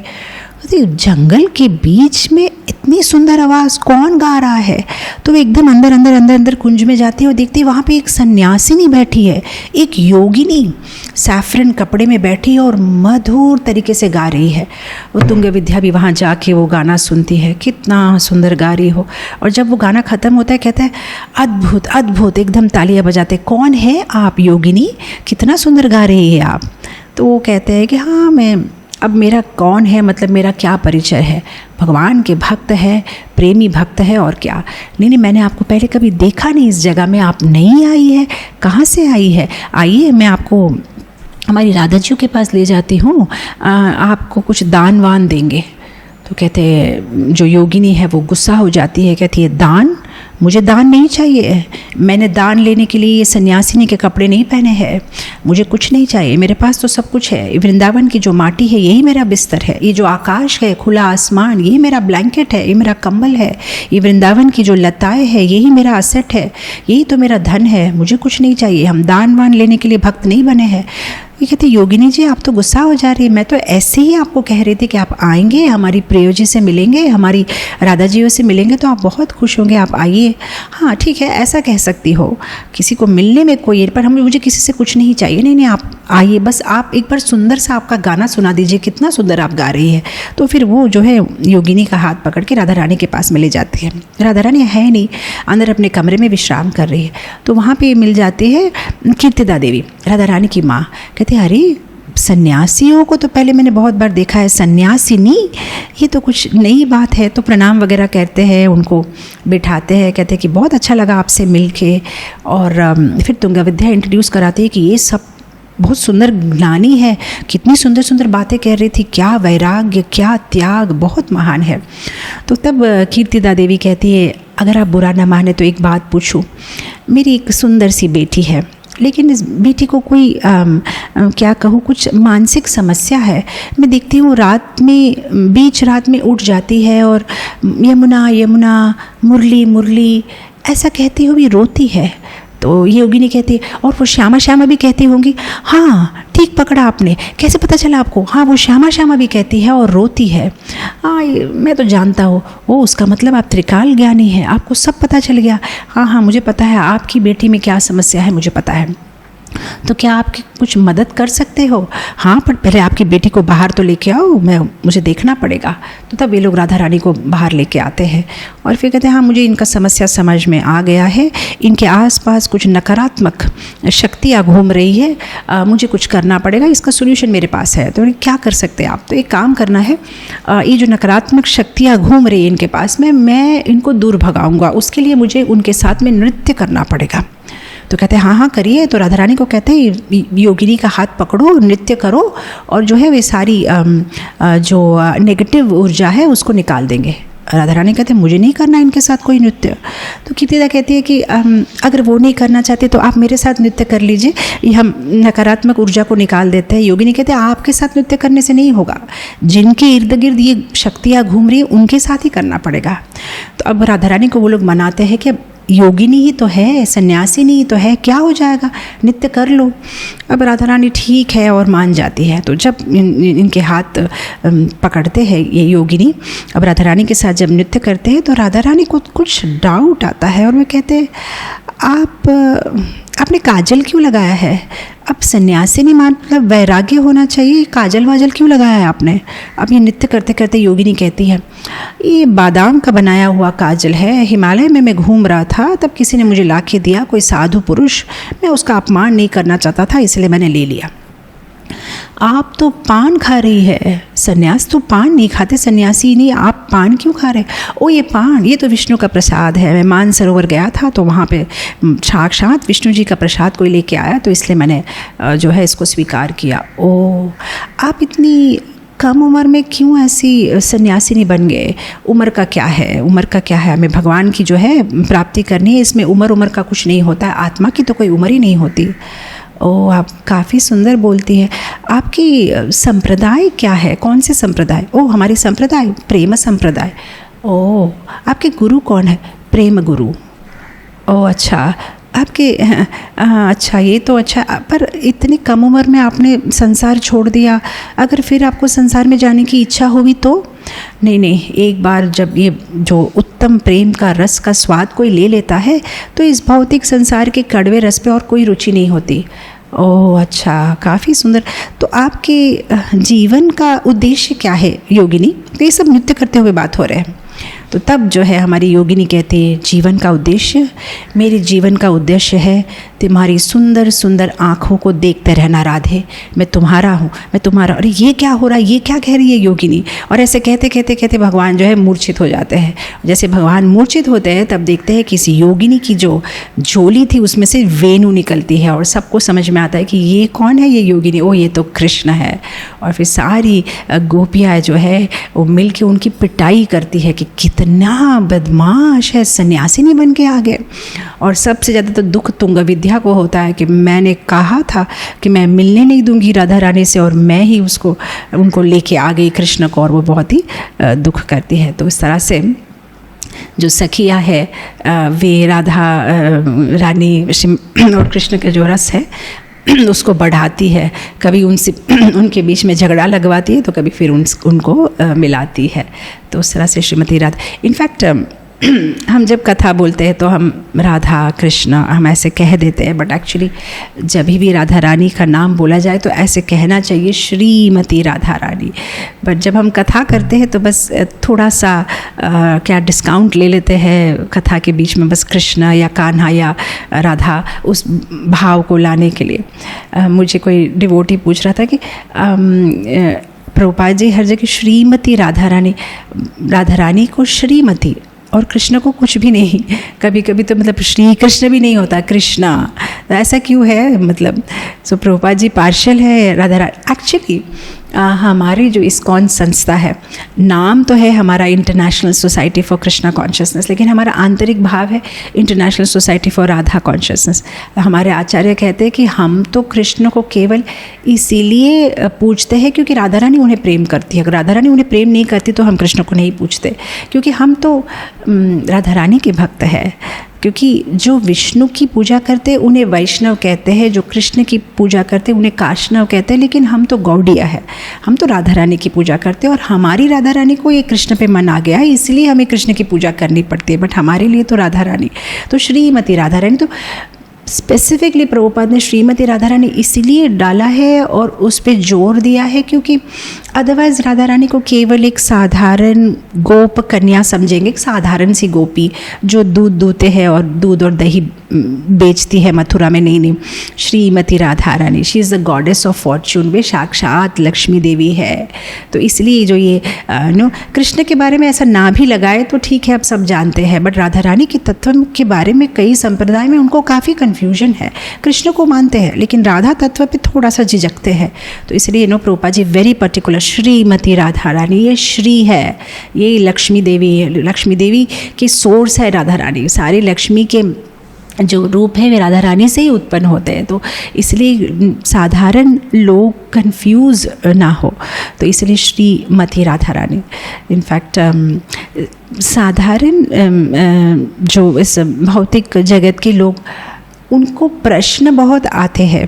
जंगल के बीच में इतनी सुंदर आवाज़, कौन गा रहा है? तो वो एकदम अंदर अंदर अंदर अंदर कुंज में जाती है और देखती है वहाँ पे एक सन्यासिनी बैठी है, एक योगिनी सैफरन कपड़े में बैठी है और मधुर तरीके से गा रही है। वो तुंग विद्या भी वहाँ जाके वो गाना सुनती है, कितना सुंदर गा रही हो। और जब वो गाना ख़त्म होता है कहता है अद्भुत अद्भुत, एकदम तालियां बजाते, कौन है आप योगिनी, कितना सुंदर गा रही है आप? तो वो कहते हैं कि हाँ मैं, अब मेरा कौन है, मतलब मेरा क्या परिचय है, भगवान के भक्त है, प्रेमी भक्त है, और क्या। नहीं, मैंने आपको पहले कभी देखा नहीं इस जगह में, आप नहीं आई है, कहाँ से आई है? आइए मैं आपको हमारी राधा जी के पास ले जाती हूँ, आपको कुछ दान वान देंगे। तो कहते हैं, जो योगिनी है वो गुस्सा हो जाती है, कहती है दान? मुझे दान नहीं चाहिए, मैंने दान लेने के लिए ये सन्यासिनी के कपड़े नहीं पहने हैं, मुझे कुछ नहीं चाहिए, मेरे पास तो सब कुछ है। वृंदावन की जो माटी है यही मेरा बिस्तर है, ये जो आकाश है, खुला आसमान, यही मेरा ब्लैंकेट है, ये मेरा कंबल है, ये वृंदावन की जो लताएं है यही मेरा असेट है, यही तो मेरा धन है, मुझे कुछ नहीं चाहिए। हम दान वान लेने के लिए भक्त नहीं बने हैं। ये कहते योगिनी जी आप तो गुस्सा हो जा रही है, मैं तो ऐसे ही आपको कह रही थी कि आप आएंगे, हमारी प्रियो जी से मिलेंगे, हमारी राधा जी से मिलेंगे तो आप बहुत खुश होंगे, आप आइए। हाँ ठीक है, ऐसा कह सकती हो, किसी को मिलने में कोई, पर मुझे किसी से कुछ नहीं चाहिए। नहीं आप आइए, बस आप एक बार सुंदर सा आपका गाना सुना दीजिए, कितना सुंदर आप गा रही है। तो फिर वो जो है योगिनी का हाथ पकड़ के राधा रानी के पास में ले जाती है। राधा रानी है नहीं, अंदर अपने कमरे में विश्राम कर रही है। तो वहाँ पर मिल जाती है कीर्तिदा देवी, राधा रानी की माँ। कहते अरे सन्यासियों को तो पहले मैंने बहुत बार देखा है, सन्यासिनी ये तो कुछ नई बात है। तो प्रणाम वगैरह कहते हैं, उनको बिठाते हैं, कहते हैं कि बहुत अच्छा लगा आपसे मिलके। और फिर तुंग विद्या इंट्रोड्यूस कराती है कि ये सब बहुत सुंदर ज्ञानी है, कितनी सुंदर सुंदर बातें कह रही थी, क्या वैराग्य, क्या त्याग, बहुत महान है। तो तब कीर्तिदा देवी कहती है अगर आप बुरा ना माने तो एक बात पूछूं, मेरी एक सुंदर सी बेटी है, लेकिन इस बेटी को कोई क्या कहूँ, कुछ मानसिक समस्या है। मैं देखती हूँ रात में, बीच रात में उठ जाती है और यमुना यमुना, मुरली मुरली ऐसा कहती हुई रोती है। तो योगिनी कहती है और वो श्यामा श्यामा भी कहती होंगी। हाँ ठीक पकड़ा आपने, कैसे पता चला आपको? हाँ वो श्यामा श्यामा भी कहती है और रोती है। हाँ मैं तो जानता हूँ। ओ उसका मतलब आप त्रिकाल ज्ञानी हैं, आपको सब पता चल गया। हाँ मुझे पता है आपकी बेटी में क्या समस्या है, मुझे पता है। तो क्या आपकी कुछ मदद कर सकते हो? हाँ पर पहले आपकी बेटी को बाहर तो लेके आओ, मुझे देखना पड़ेगा। तो तब ये लोग राधा रानी को बाहर लेके आते हैं और फिर कहते हैं हाँ मुझे इनका समस्या समझ में आ गया है, इनके आसपास कुछ नकारात्मक शक्तियाँ घूम रही है, मुझे कुछ करना पड़ेगा, इसका सोल्यूशन मेरे पास है। तो क्या कर सकते हैं आप? तो एक काम करना है, ये जो नकारात्मक शक्तियाँ घूम रही है इनके पास में, मैं इनको दूर भगाऊँगा, उसके लिए मुझे उनके साथ में नृत्य करना पड़ेगा। तो कहते हैं हाँ करिए। तो राधा रानी को कहते हैं योगिनी का हाथ पकड़ो, नृत्य करो और जो है वे सारी जो नेगेटिव ऊर्जा है उसको निकाल देंगे। राधा रानी कहते हैं मुझे नहीं करना इनके साथ कोई नृत्य। तो कीर्तिदा कहती है कि अगर वो नहीं करना चाहते तो आप मेरे साथ नृत्य कर लीजिए, ये हम नकारात्मक ऊर्जा को निकाल देते हैं। योगिनी कहते हैं आपके साथ नृत्य करने से नहीं होगा, जिनके इर्द गिर्द ये शक्तियाँ घूम रही है उनके साथ ही करना पड़ेगा। तो अब राधा रानी को वो लोग मनाते हैं कि योगिनी ही तो है, सन्यासिनी ही तो है, क्या हो जाएगा, नृत्य कर लो। अब राधा रानी ठीक है और मान जाती है। तो जब इनके हाथ पकड़ते हैं ये योगिनी, अब राधा रानी के साथ जब नृत्य करते हैं तो राधा रानी को कुछ डाउट आता है और वे कहते हैं आपने काजल क्यों लगाया है? अब सन्यासिनी मतलब वैराग्य होना चाहिए, काजल वाजल क्यों लगाया है आपने? अब ये नृत्य करते करते योगिनी कहती है ये बादाम का बनाया हुआ काजल है, हिमालय में मैं घूम रहा था तब किसी ने मुझे ला के दिया, कोई साधु पुरुष, मैं उसका अपमान नहीं करना चाहता था इसलिए मैंने ले लिया। आप तो पान खा रही है, सन्यास तो पान नहीं खाते, सन्यासी नहीं, आप पान क्यों खा रहे? ओ ये पान, ये तो विष्णु का प्रसाद है, मैं मानसरोवर गया था तो वहाँ पे साक्षात विष्णु जी का प्रसाद कोई लेके आया तो इसलिए मैंने जो है इसको स्वीकार किया। ओ आप इतनी कम उम्र में क्यों ऐसी सन्यासिनी बन गए? उम्र का क्या है, उम्र का क्या है, हमें भगवान की जो है प्राप्ति करनी है, इसमें उम्र का कुछ नहीं होता है, आत्मा की तो कोई उम्र ही नहीं होती। ओ आप काफ़ी सुंदर बोलती है। आपकी संप्रदाय क्या है, कौन से संप्रदाय? ओ हमारी संप्रदाय प्रेम संप्रदाय। ओ आपके गुरु कौन है? प्रेम गुरु। ओ अच्छा, आपके अच्छा, ये तो अच्छा, पर इतनी कम उम्र में आपने संसार छोड़ दिया, अगर फिर आपको संसार में जाने की इच्छा हुई तो? नहीं, एक बार जब ये जो उत्तम प्रेम का रस का स्वाद कोई ले लेता है तो इस भौतिक संसार के कड़वे रस पे और कोई रुचि नहीं होती। ओह अच्छा, काफ़ी सुंदर। तो आपके जीवन का उद्देश्य क्या है योगिनी? तो ये सब नृत्य करते हुए बात हो रहे हैं। तो तब जो है हमारी योगिनी कहती है, जीवन का उद्देश्य, मेरे जीवन का उद्देश्य है तुम्हारी सुंदर सुंदर आँखों को देखते रहना राधे, मैं तुम्हारा हूँ, मैं तुम्हारा। अरे ये क्या हो रहा है, ये क्या कह रही है योगिनी? और ऐसे कहते कहते कहते भगवान जो है मूर्छित हो जाते हैं। जैसे भगवान मूर्छित होते हैं तब देखते हैं किसी योगिनी की जो झोली थी उसमें से वेणु निकलती है और सबको समझ में आता है कि ये कौन है, ये योगिनी, ओ ये तो कृष्ण है। और फिर सारी गोपियाँ जो है वो मिल के उनकी पिटाई करती है कि कितना बदमाश है, सन्यासिनी बन के आ गए। और सबसे ज़्यादा तो दुख तुंग विद्या को होता है कि मैंने कहा था कि मैं मिलने नहीं दूंगी राधा रानी से और मैं ही उनको लेके आ गई कृष्ण को, और वो बहुत ही दुख करती है। तो इस तरह से जो सखिया है वे राधा रानी और कृष्ण का जो रस है उसको बढ़ाती है, कभी उनसे उनके बीच में झगड़ा लगवाती है तो कभी फिर उनको मिलाती है। तो उस तरह से श्रीमती राधा, इनफैक्ट हम जब कथा बोलते हैं तो हम राधा कृष्ण हम ऐसे कह देते हैं, बट एक्चुअली जब भी राधा रानी का नाम बोला जाए तो ऐसे कहना चाहिए श्रीमती राधा रानी। बट जब हम कथा करते हैं तो बस थोड़ा सा क्या डिस्काउंट ले लेते हैं कथा के बीच में, बस कृष्ण या कान्हा या राधा उस भाव को लाने के लिए। मुझे कोई डिवोटी पूछ रहा था कि प्रभुपाद जी हर जगह श्रीमती राधा रानी को श्रीमती और कृष्ण को कुछ भी नहीं, कभी कभी तो मतलब श्री कृष्ण भी नहीं होता, कृष्णा, तो ऐसा क्यों है? मतलब सो प्रभुपाद जी पार्शल है राधा रानी। एक्चुअली हमारी जो इस्कॉन संस्था है, नाम तो है हमारा international society for Krishna consciousness, लेकिन हमारा आंतरिक भाव है international society for Radha consciousness. हमारे आचार्य कहते हैं कि हम तो कृष्ण को केवल इसीलिए पूजते हैं क्योंकि राधा रानी उन्हें प्रेम करती है। अगर राधा रानी उन्हें प्रेम नहीं करती तो हम कृष्ण को नहीं पूजते, क्योंकि हम तो राधा रानी के भक्त हैं। क्योंकि जो विष्णु की पूजा करते हैं उन्हें वैष्णव कहते हैं, जो कृष्ण की पूजा करते हैं उन्हें काष्णव कहते हैं, लेकिन हम तो गौड़िया है, हम तो राधा रानी की पूजा करते हैं। और हमारी राधा रानी को ये कृष्ण पे मन आ गया है, इसलिए हमें कृष्ण की पूजा करनी पड़ती है, बट हमारे लिए तो राधा रानी, तो श्रीमती राधा रानी। तो स्पेसिफिकली प्रभुपाद ने श्रीमती राधा रानी इसीलिए डाला है और उस पर जोर दिया है क्योंकि अदरवाइज़ राधा रानी को केवल एक साधारण गोप कन्या समझेंगे, एक साधारण सी गोपी जो दूध दूते हैं और दूध और दही बेचती है मथुरा में। नहीं, Shrimati Radha Rani, she is the goddess of fortune, वे साक्षात लक्ष्मी देवी है। तो इसलिए जो ये कृष्ण के बारे में ऐसा ना भी लगाए तो ठीक है, अब सब जानते हैं, बट राधा रानी के तत्व के बारे में कई संप्रदाय में उनको काफ़ी कन्फ्यूजन है। कृष्ण को मानते हैं लेकिन राधा तत्व पे थोड़ा सा झिझकते हैं। तो इसलिए प्रभुपाद जी वेरी पर्टिकुलर, श्रीमती राधा रानी, ये श्री है, ये लक्ष्मी देवी है, लक्ष्मी देवी की सोर्स है राधा रानी। सारी लक्ष्मी के जो रूप है वे राधा रानी से ही उत्पन्न होते हैं। तो इसलिए साधारण लोग कंफ्यूज ना हो, तो इसलिए श्रीमती राधा रानी। इनफैक्ट साधारण जो इस भौतिक जगत के लोग, उनको प्रश्न बहुत आते हैं,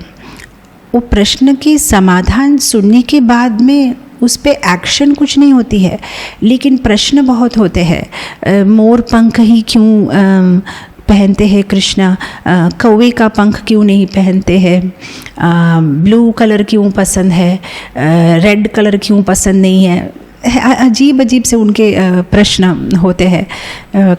वो प्रश्न के समाधान सुनने के बाद में उस पर एक्शन कुछ नहीं होती है, लेकिन प्रश्न बहुत होते हैं। मोर पंख ही क्यों पहनते हैं कृष्ण, कौवे का पंख क्यों नहीं पहनते हैं, ब्लू कलर क्यों पसंद है, रेड कलर क्यों पसंद नहीं है। अजीब अजीब से उनके प्रश्न होते हैं।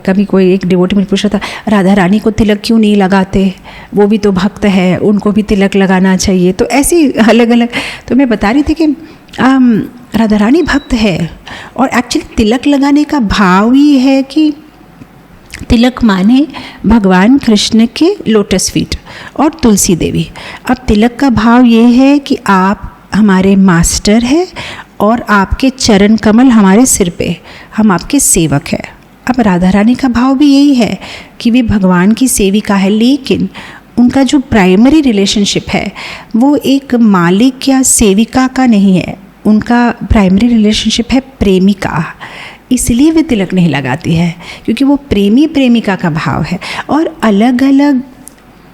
कभी कोई एक डिवोटी मुझे पूछ रहा था, राधा रानी को तिलक क्यों नहीं लगाते, वो भी तो भक्त है, उनको भी तिलक लगाना चाहिए। तो ऐसी अलग अलग, तो मैं बता रही थी कि राधा रानी भक्त है और एक्चुअली तिलक लगाने का भाव ही है कि तिलक माने भगवान कृष्ण के लोटस फीट और तुलसी देवी। अब तिलक का भाव ये है कि आप हमारे मास्टर हैं और आपके चरण कमल हमारे सिर पे, हम आपके सेवक हैं। अब राधा रानी का भाव भी यही है कि वे भगवान की सेविका है, लेकिन उनका जो प्राइमरी रिलेशनशिप है वो एक मालिक या सेविका का नहीं है, उनका प्राइमरी रिलेशनशिप है प्रेमिका। इसलिए वे तिलक नहीं लगाती है, क्योंकि वो प्रेमी प्रेमिका का भाव है। और अलग अलग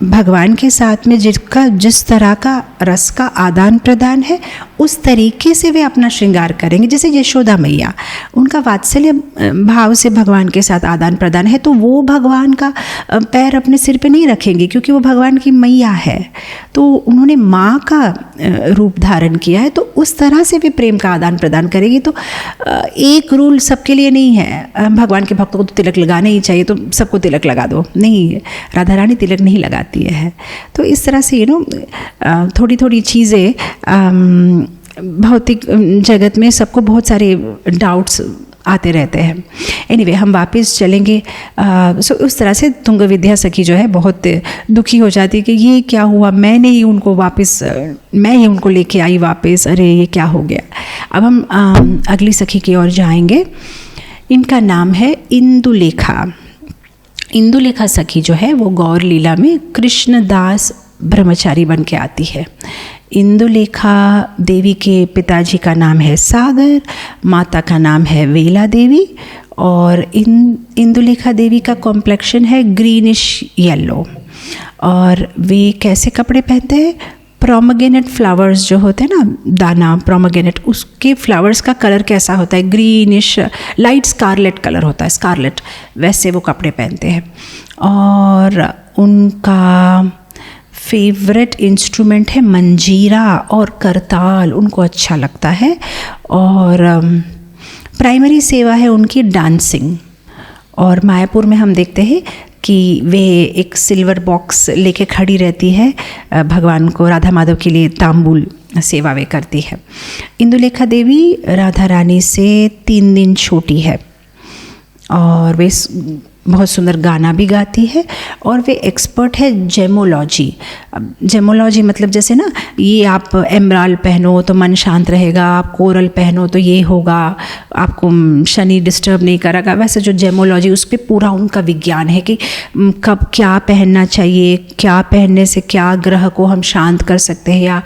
भगवान के साथ में जिस तरह का रस का आदान प्रदान है उस तरीके से वे अपना श्रृंगार करेंगे। जैसे यशोदा मैया, उनका वात्सल्य भाव से भगवान के साथ आदान प्रदान है, तो वो भगवान का पैर अपने सिर पे नहीं रखेंगे क्योंकि वो भगवान की मैया है, तो उन्होंने माँ का रूप धारण किया है, तो उस तरह से वे प्रेम का आदान प्रदान करेगी। तो एक रूल सबके लिए नहीं है, भगवान के भक्तों को तो तिलक लगाना ही चाहिए तो सबको तिलक लगा दो, नहीं, राधा रानी तिलक नहीं लगाती है। तो इस तरह से थोड़ी थोड़ी चीज़ें भौतिक जगत में सबको बहुत सारे डाउट्स आते रहते हैं। एनीवे, हम वापस चलेंगे। सो उस तरह से तुंग विद्या सखी जो है बहुत दुखी हो जाती है कि ये क्या हुआ, मैं ही उनको लेके आई वापस, अरे ये क्या हो गया। अब हम अगली सखी की ओर जाएंगे। इनका नाम है इंदुलेखा। इंदुलेखा सखी जो है वो गौर लीला में कृष्णदास ब्रह्मचारी बन के आती है। इंदुलेखा देवी के पिताजी का नाम है सागर, माता का नाम है वेला देवी, और इंदुलेखा देवी का कॉम्प्लेक्शन है ग्रीनिश येलो। और वे कैसे कपड़े पहनते हैं? प्रोमोग्रेनेट फ्लावर्स जो होते हैं ना, दाना प्रोमोग्रेनेट, उसके फ्लावर्स का कलर कैसा होता है? ग्रीनिश, लाइट स्कारलेट कलर होता है, स्कारलेट, वैसे वो कपड़े पहनते हैं। और उनका फेवरेट इंस्ट्रूमेंट है मंजीरा और करताल, उनको अच्छा लगता है। और प्राइमरी सेवा है उनकी डांसिंग। और मायापुर में हम देखते हैं कि वे एक सिल्वर बॉक्स लेके खड़ी रहती है, भगवान को, राधा माधव के लिए तांबूल सेवा वे करती है। इंदुलेखा देवी राधा रानी से 3 दिन छोटी है और वे बहुत सुंदर गाना भी गाती है, और वे एक्सपर्ट है जेमोलॉजी। जेमोलॉजी मतलब जैसे ना, ये आप एमराल्ड पहनो तो मन शांत रहेगा, आप कोरल पहनो तो ये होगा, आपको शनि डिस्टर्ब नहीं करेगा, वैसे जो जेमोलॉजी, उस पर पूरा उनका विज्ञान है कि कब क्या पहनना चाहिए, क्या पहनने से क्या ग्रह को हम शांत कर सकते हैं या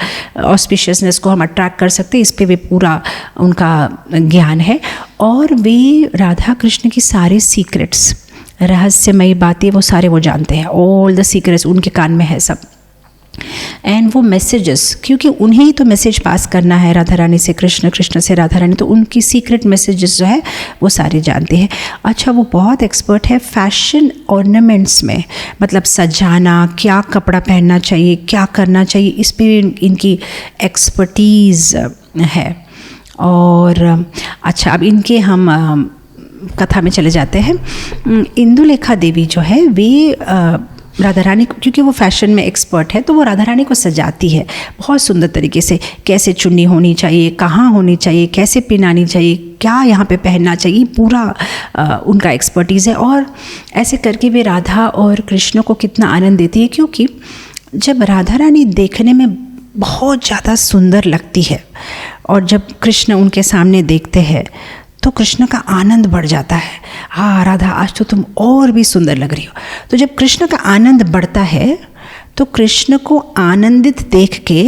ऑस्पिशियसनेस को हम अट्रैक्ट कर सकते हैं, इस पर वे पूरा उनका ज्ञान है। और वे राधा कृष्ण की सारे सीक्रेट्स, रहस्यमयी बातें, वो सारे वो जानते हैं, ऑल द सीक्रेट्स उनके कान में है सब। एंड वो मैसेजेस, क्योंकि उन्हें ही तो मैसेज पास करना है राधा रानी से कृष्ण, कृष्ण से राधा रानी, तो उनकी सीक्रेट मैसेजेस जो है वो सारे जानते हैं। अच्छा, वो बहुत एक्सपर्ट है फैशन ऑर्नामेंट्स में, मतलब सजाना, क्या कपड़ा पहनना चाहिए, क्या करना चाहिए, इस पे इनकी एक्सपर्टीज़ है। और अच्छा, अब इनके हम कथा में चले जाते हैं। इंदुलेखा देवी जो है वे राधा रानी, क्योंकि वो फैशन में एक्सपर्ट है, तो वो राधा रानी को सजाती है बहुत सुंदर तरीके से, कैसे चुन्नी होनी चाहिए, कहाँ होनी चाहिए, कैसे पहनानी चाहिए, क्या यहाँ पे पहनना चाहिए, पूरा उनका एक्सपर्टीज़ है। और ऐसे करके वे राधा और कृष्ण को कितना आनंद देती है, क्योंकि जब राधा रानी देखने में बहुत ज़्यादा सुंदर लगती है और जब कृष्ण उनके सामने देखते हैं तो कृष्ण का आनंद बढ़ जाता है। हाँ राधा, आज तो तुम और भी सुंदर लग रही हो। तो जब कृष्ण का आनंद बढ़ता है तो कृष्ण को आनंदित देख के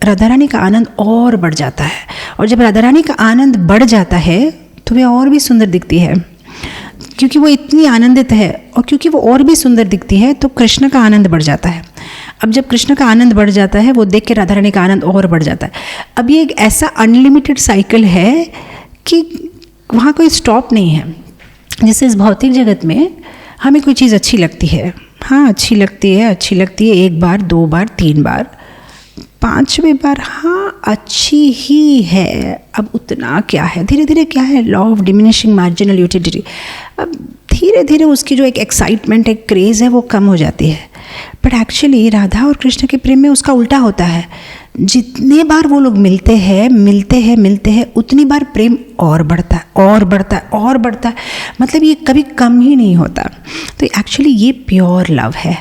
राधा रानी का आनंद और बढ़ जाता है, और जब राधा रानी का आनंद बढ़ जाता है तो वे और भी सुंदर दिखती है, क्योंकि वो इतनी आनंदित है, और क्योंकि वो और भी सुंदर दिखती है तो कृष्ण का आनंद बढ़ जाता है। अब जब कृष्ण का आनंद बढ़ जाता है, वो देख के राधा रानी का आनंद और बढ़ जाता है। अब ये एक ऐसा अनलिमिटेड साइकिल है कि वहाँ कोई स्टॉप नहीं है। जैसे इस भौतिक जगत में हमें कोई चीज़ अच्छी लगती है, हाँ अच्छी लगती है, एक बार, 2 बार, 3 बार, 5वें बार हाँ अच्छी ही है, अब उतना क्या है, धीरे धीरे क्या है, law of diminishing marginal utility, अब धीरे धीरे उसकी जो एक एक्साइटमेंट, एक क्रेज़ है वो कम हो जाती है। बट एक्चुअली राधा और कृष्ण के प्रेम में उसका उल्टा होता है। जितने बार वो लोग मिलते हैं उतनी बार प्रेम और बढ़ता है, मतलब ये कभी कम ही नहीं होता। तो एक्चुअली ये प्योर लव है।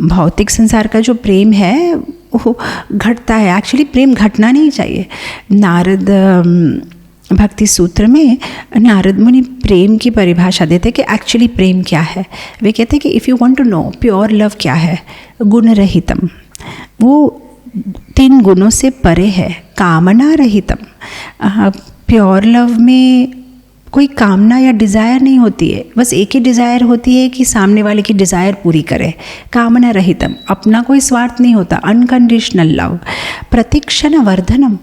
भौतिक संसार का जो प्रेम है वो घटता है, एक्चुअली प्रेम घटना नहीं चाहिए। नारद भक्ति सूत्र में नारद मुनि प्रेम की परिभाषा देते कि एक्चुअली प्रेम क्या है। वे कहते हैं कि if you want to know pure love क्या है, गुण रहितम, वो 3 गुणों से परे है, कामना रहितम। प्योर लव में कोई कामना या डिज़ायर नहीं होती है, बस एक ही डिज़ायर होती है कि सामने वाले की डिज़ायर पूरी करे। कामना रहितम, अपना कोई स्वार्थ नहीं होता, अनकंडीशनल लव। प्रतीक्षण वर्धनम,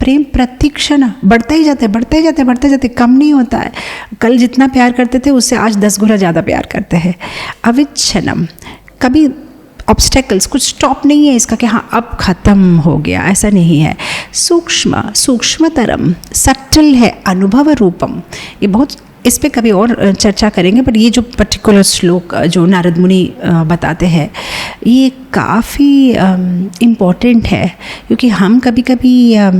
प्रेम प्रतीक्षण बढ़ता ही जाता है, बढ़ते ही जाते हैं, बढ़ते जाते, कम नहीं होता है। कल जितना प्यार करते थे उससे आज 10 गुना ज़्यादा प्यार करते हैं। अविच्छनम, कभी ऑब्स्टेकल्स, कुछ स्टॉप नहीं है इसका कि हाँ अब ख़त्म हो गया, ऐसा नहीं है। सूक्ष्म, सूक्ष्मतरम, सटल है। अनुभव रूपम, ये बहुत, इस पे कभी और चर्चा करेंगे, बट ये जो पर्टिकुलर श्लोक जो नारद मुनि बताते हैं ये काफ़ी इम्पॉर्टेंट है, क्योंकि हम कभी कभी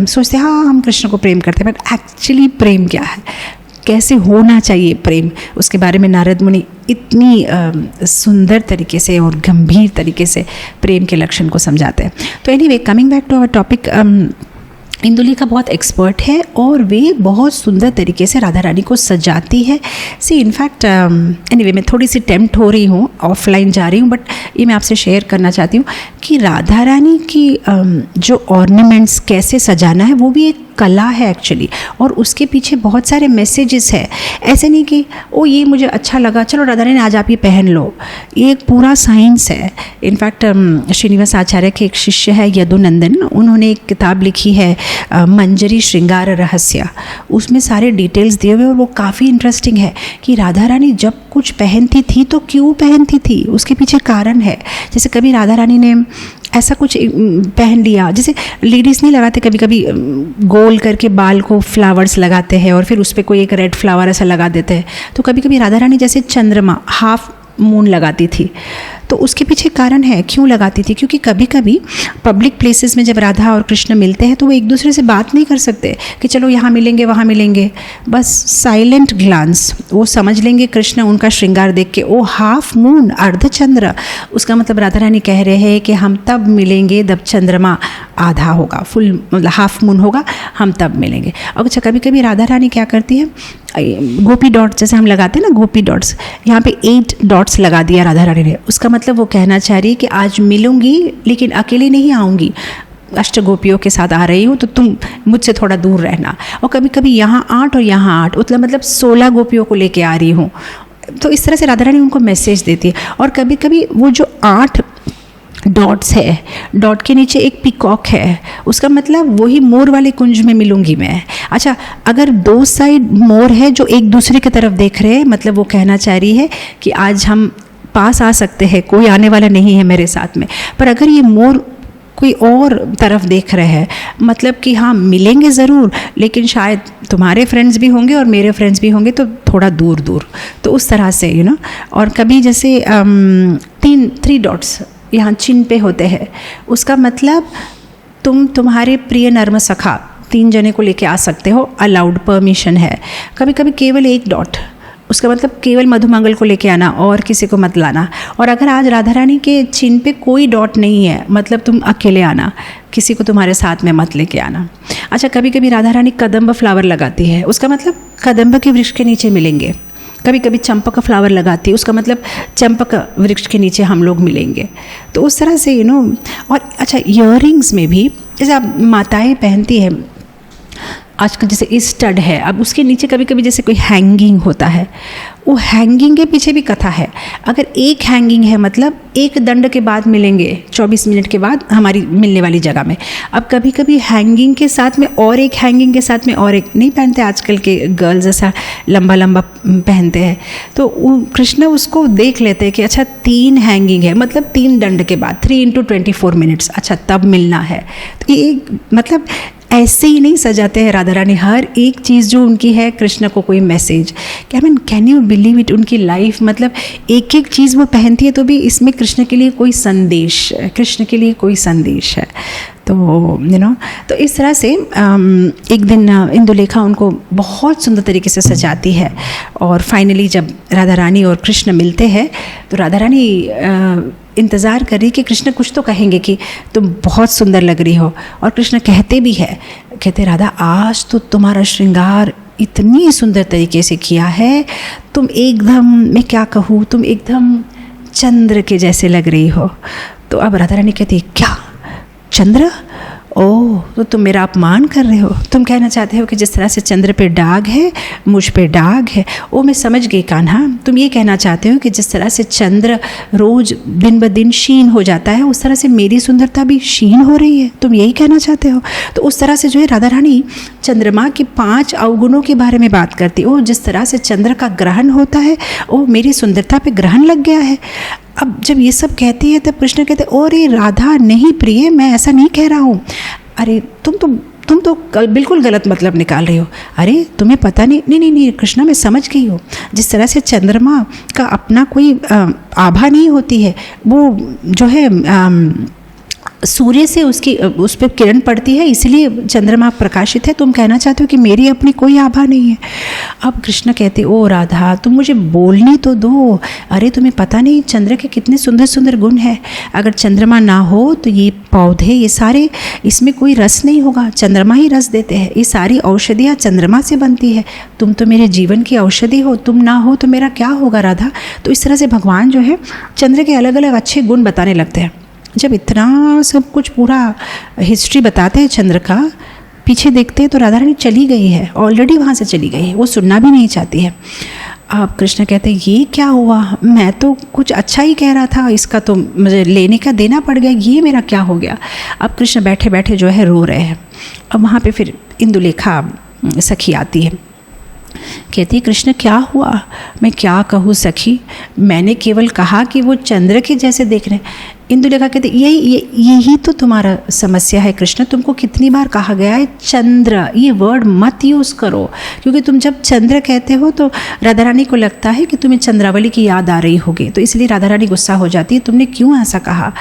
सोचते हैं हाँ हम कृष्ण को प्रेम करते हैं, बट एक्चुअली प्रेम क्या है, कैसे होना चाहिए प्रेम, उसके बारे में नारद मुनि इतनी सुंदर तरीके से और गंभीर तरीके से प्रेम के लक्षण को समझाते हैं। तो anyway, coming back to our topic, Indulekha बहुत एक्सपर्ट है और वे बहुत सुंदर तरीके से राधा रानी को सजाती है। सी इनफैक्ट एनीवे, मैं थोड़ी सी टेम्प्ट हो रही हूँ, ऑफलाइन जा रही हूँ, बट ये मैं आपसे शेयर करना चाहती हूँ कि राधा रानी की जो ऑर्नामेंट्स कैसे सजाना है वो भी एक कला है एक्चुअली, और उसके पीछे बहुत सारे मैसेजेस है। ऐसे नहीं कि ओ ये मुझे अच्छा लगा चलो राधा रानी आज आप ये पहन लो, ये एक पूरा साइंस है। इनफैक्ट श्रीनिवास आचार्य के एक शिष्य है यदुनंदन, उन्होंने एक किताब लिखी है मंजरी श्रृंगार रहस्य, उसमें सारे डिटेल्स दिए हुए और वो काफ़ी इंटरेस्टिंग है कि राधा रानी जब कुछ पहनती थी तो क्यों पहनती थी, उसके पीछे कारण है। जैसे कभी राधा रानी ने ऐसा कुछ पहन लिया, जैसे लेडीज़ नहीं लगाते कभी कभी गोल करके बाल को फ्लावर्स लगाते हैं और फिर उस पर कोई एक रेड फ्लावर ऐसा लगा देते हैं, तो कभी कभी राधा रानी जैसे चंद्रमा हाफ मून लगाती थी। तो उसके पीछे कारण है क्यों लगाती थी, क्योंकि कभी कभी पब्लिक प्लेसेस में जब राधा और कृष्ण मिलते हैं तो वो एक दूसरे से बात नहीं कर सकते कि चलो यहाँ मिलेंगे वहाँ मिलेंगे, बस साइलेंट ग्लांस, वो समझ लेंगे कृष्ण उनका श्रृंगार देख के ओ हाफ मून अर्धचंद्र, उसका मतलब राधा रानी कह रहे हैं कि हम तब मिलेंगे जब चंद्रमा आधा होगा, फुल मतलब हाफ मून होगा, हम तब मिलेंगे। और अच्छा कभी कभी राधा रानी क्या करती है, गोपी डॉट्स जैसे हम लगाते हैं ना, गोपी डॉट्स, यहाँ पे 8 डॉट्स लगा दिया राधा रानी ने, उसका मतलब वो कहना चाह रही है कि आज मिलूंगी लेकिन अकेले नहीं आऊँगी, अष्ट गोपियों के साथ आ रही हूँ तो तुम मुझसे थोड़ा दूर रहना। और कभी कभी यहाँ 8 और यहाँ 8, मतलब 16 गोपियों को लेके आ रही हूँ। तो इस तरह से राधा रानी उनको मैसेज देती है। और कभी कभी वो जो 8 डॉट्स है, डॉट के नीचे एक पिकॉक है, उसका मतलब वही मोर वाले कुंज में मिलूंगी मैं। अच्छा, अगर 2 साइड मोर है जो एक दूसरे की तरफ देख रहे हैं, मतलब वो कहना चाह रही है कि आज हम पास आ सकते हैं, कोई आने वाला नहीं है मेरे साथ में। पर अगर ये मोर कोई और तरफ देख रहे हैं, मतलब कि हाँ मिलेंगे ज़रूर लेकिन शायद तुम्हारे फ्रेंड्स भी होंगे और मेरे फ्रेंड्स भी होंगे तो थोड़ा दूर दूर, तो उस तरह से यू नो। और कभी जैसे 3 डॉट्स यहाँ चिन्ह पे होते हैं, उसका मतलब तुम्हारे प्रिय नर्म सखा 3 जने को लेके आ सकते हो, अलाउड, परमिशन है। कभी कभी केवल 1 डॉट, उसका मतलब केवल मधुमंगल को लेके आना और किसी को मत लाना। और अगर आज राधा रानी के चिन्ह पे कोई डॉट नहीं है, मतलब तुम अकेले आना, किसी को तुम्हारे साथ में मत लेके आना। अच्छा, कभी कभी राधा रानी कदम्ब फ्लावर लगाती है, उसका मतलब कदम्ब के वृक्ष के नीचे मिलेंगे। कभी कभी चंपक का फ्लावर लगाती है, उसका मतलब चंपक वृक्ष के नीचे हम लोग मिलेंगे। तो उस तरह से यू नो। और अच्छा, ईयरिंग्स में भी जैसे आप माताएं पहनती है आजकल, जैसे स्टड है, अब उसके नीचे कभी कभी जैसे कोई हैंगिंग होता है, वो हैंगिंग के पीछे भी कथा है। अगर एक हैंगिंग है मतलब एक दंड के बाद मिलेंगे, 24 मिनट के बाद हमारी मिलने वाली जगह में। अब कभी कभी हैंगिंग के साथ में और एक हैंगिंग के साथ में और एक नहीं पहनते, आजकल के गर्ल्स ऐसा लंबा लंबा पहनते हैं, तो कृष्ण उसको देख लेते हैं कि अच्छा 3 हैंगिंग है, मतलब 3 दंड के बाद 3 × 24 मिनट्स, अच्छा तब मिलना है। तो ये मतलब ऐसे ही नहीं सजाते हैं राधा रानी, हर एक चीज़ जो उनकी है कृष्ण को कोई मैसेज। क्या mean, can you believe it, उनकी लाइफ मतलब एक एक चीज़ वो पहनती है तो भी इसमें कृष्ण के लिए कोई संदेश, कृष्ण के लिए कोई संदेश है। तो यू नो, तो इस तरह से एक दिन इंदुलेखा उनको बहुत सुंदर तरीके से सजाती है। और फाइनली जब राधा रानी और कृष्ण मिलते हैं तो राधा रानी इंतज़ार कर रही कि कृष्ण कुछ तो कहेंगे कि तुम बहुत सुंदर लग रही हो। और कृष्ण कहते भी है, कहते राधा आज तो तुम्हारा श्रृंगार इतनी सुंदर तरीके से किया है, तुम एकदम, मैं क्या कहूँ, तुम एकदम चंद्र के जैसे लग रही हो। तो अब राधा रानी कहती है क्या चंद्र? ओह, तो तुम मेरा अपमान कर रहे हो। तुम कहना चाहते हो कि जिस तरह से चंद्र पे दाग है मुझ पे दाग है। ओ मैं समझ गई कान्हा, तुम ये कहना चाहते हो कि जिस तरह से चंद्र रोज़ दिन ब दिन क्षीण हो जाता है उस तरह से मेरी सुंदरता भी क्षीण हो रही है, तुम यही कहना चाहते हो। तो उस तरह से जो है राधा रानी चंद्रमा के 5 अवगुणों के बारे में बात करती। ओ जिस तरह से चंद्र का ग्रहण होता है, ओ मेरी सुंदरता पे ग्रहण लग गया है। अब जब ये सब कहती है तब कृष्ण कहते अरे राधा नहीं प्रिय, मैं ऐसा नहीं कह रहा हूँ। अरे तुम तो बिल्कुल गलत मतलब निकाल रही हो। अरे तुम्हें पता नहीं कृष्णा, मैं समझ गई हूँ। जिस तरह से चंद्रमा का अपना कोई आभा नहीं होती है, वो जो है सूर्य से उस पर किरण पड़ती है, इसलिए चंद्रमा प्रकाशित है। तुम कहना चाहते हो कि मेरी अपनी कोई आभा नहीं है। अब कृष्ण कहते ओ राधा तुम मुझे बोलने तो दो। अरे तुम्हें पता नहीं चंद्र के कितने सुंदर सुंदर गुण हैं। अगर चंद्रमा ना हो तो ये पौधे, ये सारे, इसमें कोई रस नहीं होगा, चंद्रमा ही रस देते हैं। ये सारी औषधियाँ चंद्रमा से बनती है। तुम तो मेरे जीवन की औषधि हो, तुम ना हो तो मेरा क्या होगा राधा। तो इस तरह से भगवान जो है चंद्र के अलग अलग अच्छे गुण बताने लगते हैं। जब इतना सब कुछ पूरा हिस्ट्री बताते हैं चंद्र का, पीछे देखते हैं तो राधा रानी चली गई है, ऑलरेडी वहाँ से चली गई है, वो सुनना भी नहीं चाहती है। अब कृष्ण कहते हैं ये क्या हुआ, मैं तो कुछ अच्छा ही कह रहा था, इसका तो मुझे लेने का देना पड़ गया, ये मेरा क्या हो गया। अब कृष्ण बैठे बैठे जो है रो रहे हैं। अब वहाँ पे फिर इंदुलेखा सखी आती है, कहती है कृष्ण क्या हुआ। मैं क्या कहूँ सखी, मैंने केवल कहा कि वो चंद्र के जैसे देख रहे हैं। इंदुलेखा कहते यही तो तुम्हारा समस्या है कृष्ण। तुमको कितनी बार कहा गया है चंद्र, ये वर्ड मत यूज़ करो, क्योंकि तुम जब चंद्र कहते हो तो राधा रानी को लगता है कि तुम्हें चंद्रावली की याद आ रही होगी, तो इसलिए राधा रानी गुस्सा हो जाती है, तुमने क्यों ऐसा कहा।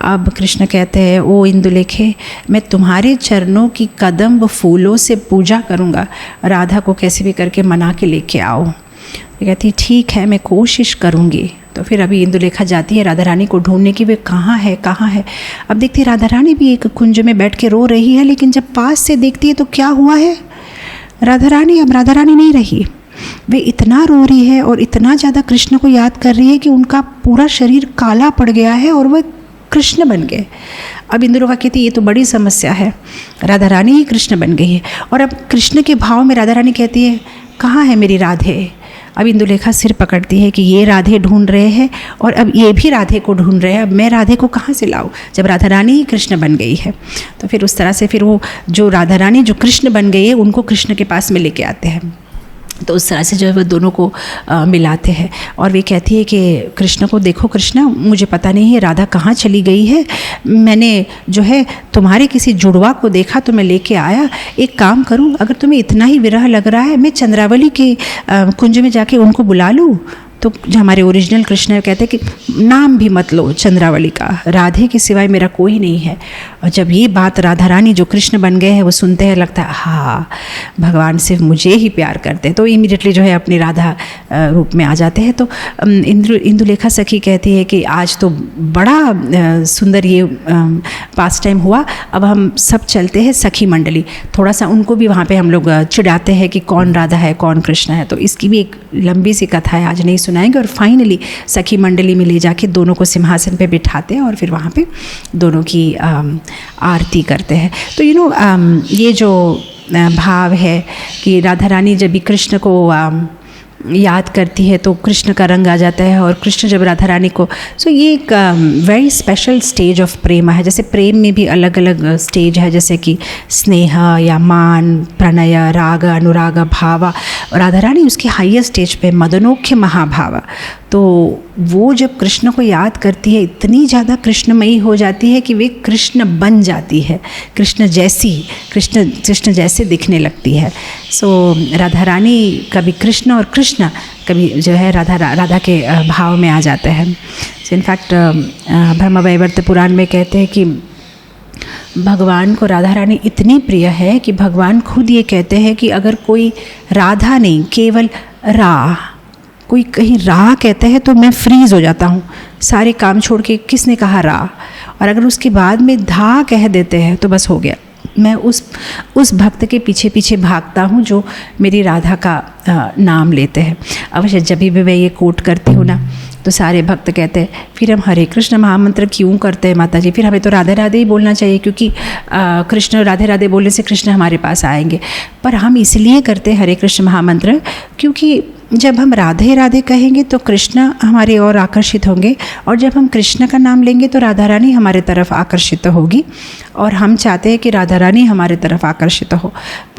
अब कृष्ण कहते हैं ओ इंदुलेखे, मैं तुम्हारे चरणों की कदम व फूलों से पूजा करूँगा, राधा को कैसे भी करके मना के लेके आओ। कहती ठीक है मैं कोशिश करूँगी। तो फिर अभी इंदुलेखा जाती है राधा रानी को ढूंढने की, वे कहाँ है। अब देखती है राधा रानी भी एक कुंज में बैठ के रो रही है, लेकिन जब पास से देखती है तो क्या हुआ है, राधा रानी नहीं रही। वे इतना रो रही है और इतना ज़्यादा कृष्ण को याद कर रही है कि उनका पूरा शरीर काला पड़ गया है और वह कृष्ण बन गए। अब इंदुलेखा कहती है ये तो बड़ी समस्या है, राधा रानी ही कृष्ण बन गई है। और अब कृष्ण के भाव में राधा रानी कहती है कहाँ है मेरी राधे। अब इंदुलेखा सिर पकड़ती है कि ये राधे ढूंढ रहे हैं और अब ये भी राधे को ढूंढ रहे हैं, अब मैं राधे को कहाँ से लाऊं जब राधा रानी ही कृष्ण बन गई है। तो फिर उस तरह से फिर वो जो राधा रानी जो कृष्ण बन गई है उनको कृष्ण के पास में लेके आते हैं। तो उस तरह से जो है वो दोनों को मिलाते हैं और वे कहती है कि कृष्ण को देखो कृष्ण, मुझे पता नहीं है राधा कहाँ चली गई है, मैंने जो है तुम्हारे किसी जुड़वा को देखा तो मैं लेके आया। एक काम करूँ, अगर तुम्हें इतना ही विरह लग रहा है मैं चंद्रावली के कुंज में जाके उनको बुला लूँ। तो जो हमारे ओरिजिनल कृष्ण कहते हैं कि नाम भी मत लो चंद्रावली का, राधे के सिवाय मेरा कोई नहीं है। और जब ये बात राधा रानी जो कृष्ण बन गए हैं वो सुनते हैं, लगता है हाँ भगवान सिर्फ मुझे ही प्यार करते हैं, तो इमीडिएटली जो है अपनी राधा रूप में आ जाते हैं। तो इंदुलेखा सखी कहती है कि आज तो बड़ा सुंदर ये पास टाइम हुआ, अब हम सब चलते हैं सखी मंडली, थोड़ा सा उनको भी वहाँ पर हम लोग चिढ़ाते हैं कि कौन राधा है कौन कृष्ण है। तो इसकी भी एक लंबी सी कथा है, आज नहीं सुनाएंगे। और फाइनली सखी मंडली में ले जाके दोनों को सिंहासन पे बिठाते हैं और फिर वहाँ पे दोनों की आरती करते हैं। तो ये जो भाव है कि राधा रानी जब भी कृष्ण को याद करती है तो कृष्ण का रंग आ जाता है, और कृष्ण जब राधा रानी को, सो ये एक वेरी स्पेशल स्टेज ऑफ प्रेम है। जैसे प्रेम में भी अलग अलग स्टेज है, जैसे कि स्नेह या मान, प्रणय, राग, अनुराग, भाव, और राधा रानी उसके हाईएस्ट स्टेज पे मदनोख्य महाभाव। तो वो जब कृष्ण को याद करती है इतनी ज़्यादा कृष्णमयी हो जाती है कि वे कृष्ण बन जाती है, कृष्ण जैसे दिखने लगती है। सो राधा रानी कभी कृष्ण और कृष्ण कभी जो है राधा के भाव में आ जाते हैं। इनफैक्ट ब्रह्मवैवर्त पुराण में कहते हैं कि भगवान को राधा रानी इतनी प्रिय है कि भगवान खुद ये कहते हैं कि अगर कोई राधा नहीं केवल कोई कहीं राह कहते हैं तो मैं फ्रीज़ हो जाता हूँ, सारे काम छोड़ के किसने कहा राह, और अगर उसके बाद में धा कह देते हैं तो बस हो गया, मैं उस भक्त के पीछे पीछे भागता हूँ जो मेरी राधा का नाम लेते हैं। अवश्य जब भी मैं ये कोट करती हूँ ना तो सारे भक्त कहते हैं फिर हम हरे कृष्ण महामंत्र क्यों करते हैं माता जी, फिर हमें तो राधे राधे ही बोलना चाहिए, क्योंकि कृष्ण राधे राधे बोलने से कृष्ण हमारे पास आएंगे। पर हम इसलिए करते हैं हरे कृष्ण महामंत्र क्योंकि जब हम राधे राधे कहेंगे तो कृष्ण हमारी ओर आकर्षित होंगे, और जब हम कृष्ण का नाम लेंगे तो राधा रानी हमारे तरफ आकर्षित होगी, और हम चाहते हैं कि राधा रानी हमारे तरफ आकर्षित हो,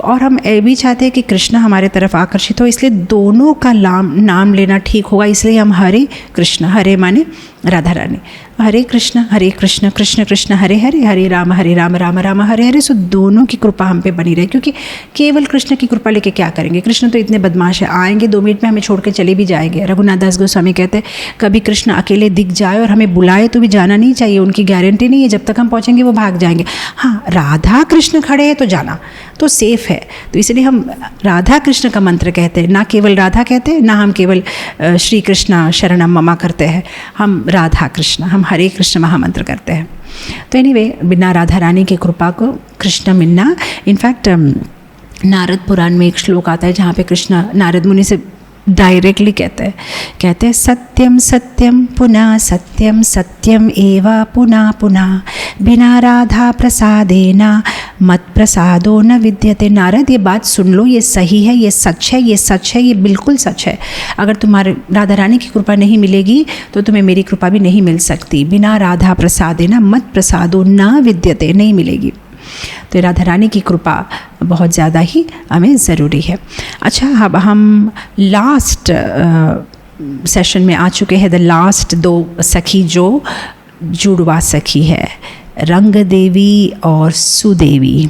और हम ये भी चाहते हैं कि कृष्ण हमारे तरफ आकर्षित हो। इसलिए दोनों का नाम लेना ठीक होगा, इसलिए हम हरे कृष्ण, हरे माने राधा रानी, हरे कृष्ण कृष्ण कृष्ण हरे हरे, हरे राम राम राम हरे हरे। सो दोनों की कृपा हम पे बनी रहे, क्योंकि केवल कृष्ण की कृपा लेके क्या करेंगे, कृष्ण तो इतने बदमाश है, आएंगे 2 मिनट में हमें छोड़ के चले भी जाएंगे। रघुनाथ दास गोस्वामी कहते हैं कभी कृष्ण अकेले दिख जाए और हमें बुलाए तो भी जाना नहीं चाहिए, उनकी गारंटी नहीं है, जब तक हम पहुँचेंगे वो भाग जाएंगे। हाँ, राधा कृष्ण खड़े हैं तो जाना तो सेफ है, तो इसलिए हम राधा कृष्ण का मंत्र कहते हैं, ना केवल राधा कहते हैं, ना हम केवल श्री कृष्ण शरणम ममा करते हैं, हम राधा कृष्ण, हम हरे कृष्ण महामंत्र करते हैं। तो एनीवे, बिना राधा रानी की कृपा को कृष्ण मिलना, इनफैक्ट नारद पुराण में एक श्लोक आता है जहाँ पे कृष्ण नारद मुनि से डायरेक्टली कहते हैं सत्यम सत्यम पुनः सत्यम सत्यम एवा पुनः पुनः बिना राधा प्रसादेना मत प्रसादो न विद्यते। नारद, ये बात सुन लो, ये सही है, ये सच है, ये सच है, ये बिल्कुल सच है। अगर तुम्हारे राधा रानी की कृपा नहीं मिलेगी तो तुम्हें मेरी कृपा भी नहीं मिल सकती। बिना राधा प्रसादेना मत प्रसादो न विद्यते, नहीं मिलेगी। तो राधा रानी की कृपा बहुत ज़्यादा ही हमें ज़रूरी है। अच्छा, अब हम लास्ट सेशन में आ चुके हैं, द लास्ट 2 सखी जो जुड़वा सखी है, रंग देवी और सुदेवी।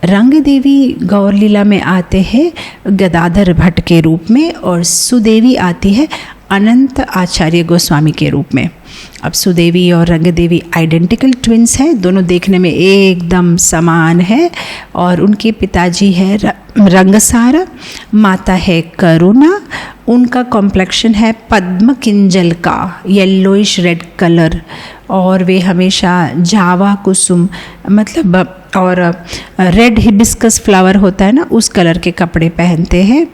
रंग देवी गौर लीला में आते हैं गदाधर भट्ट के रूप में, और सुदेवी आती है अनंत आचार्य गोस्वामी के रूप में। अब सुदेवी और रंग देवी आइडेंटिकल ट्विंस हैं, दोनों देखने में एकदम समान है, और उनके पिताजी है रंगसार, माता है करुणा, उनका कॉम्प्लेक्शन है पद्म किंजल का, येलोइश रेड कलर, और वे हमेशा जावा कुसुम मतलब और रेड हिबिस्कस फ्लावर होता है ना, उस कलर के कपड़े पहनते हैं।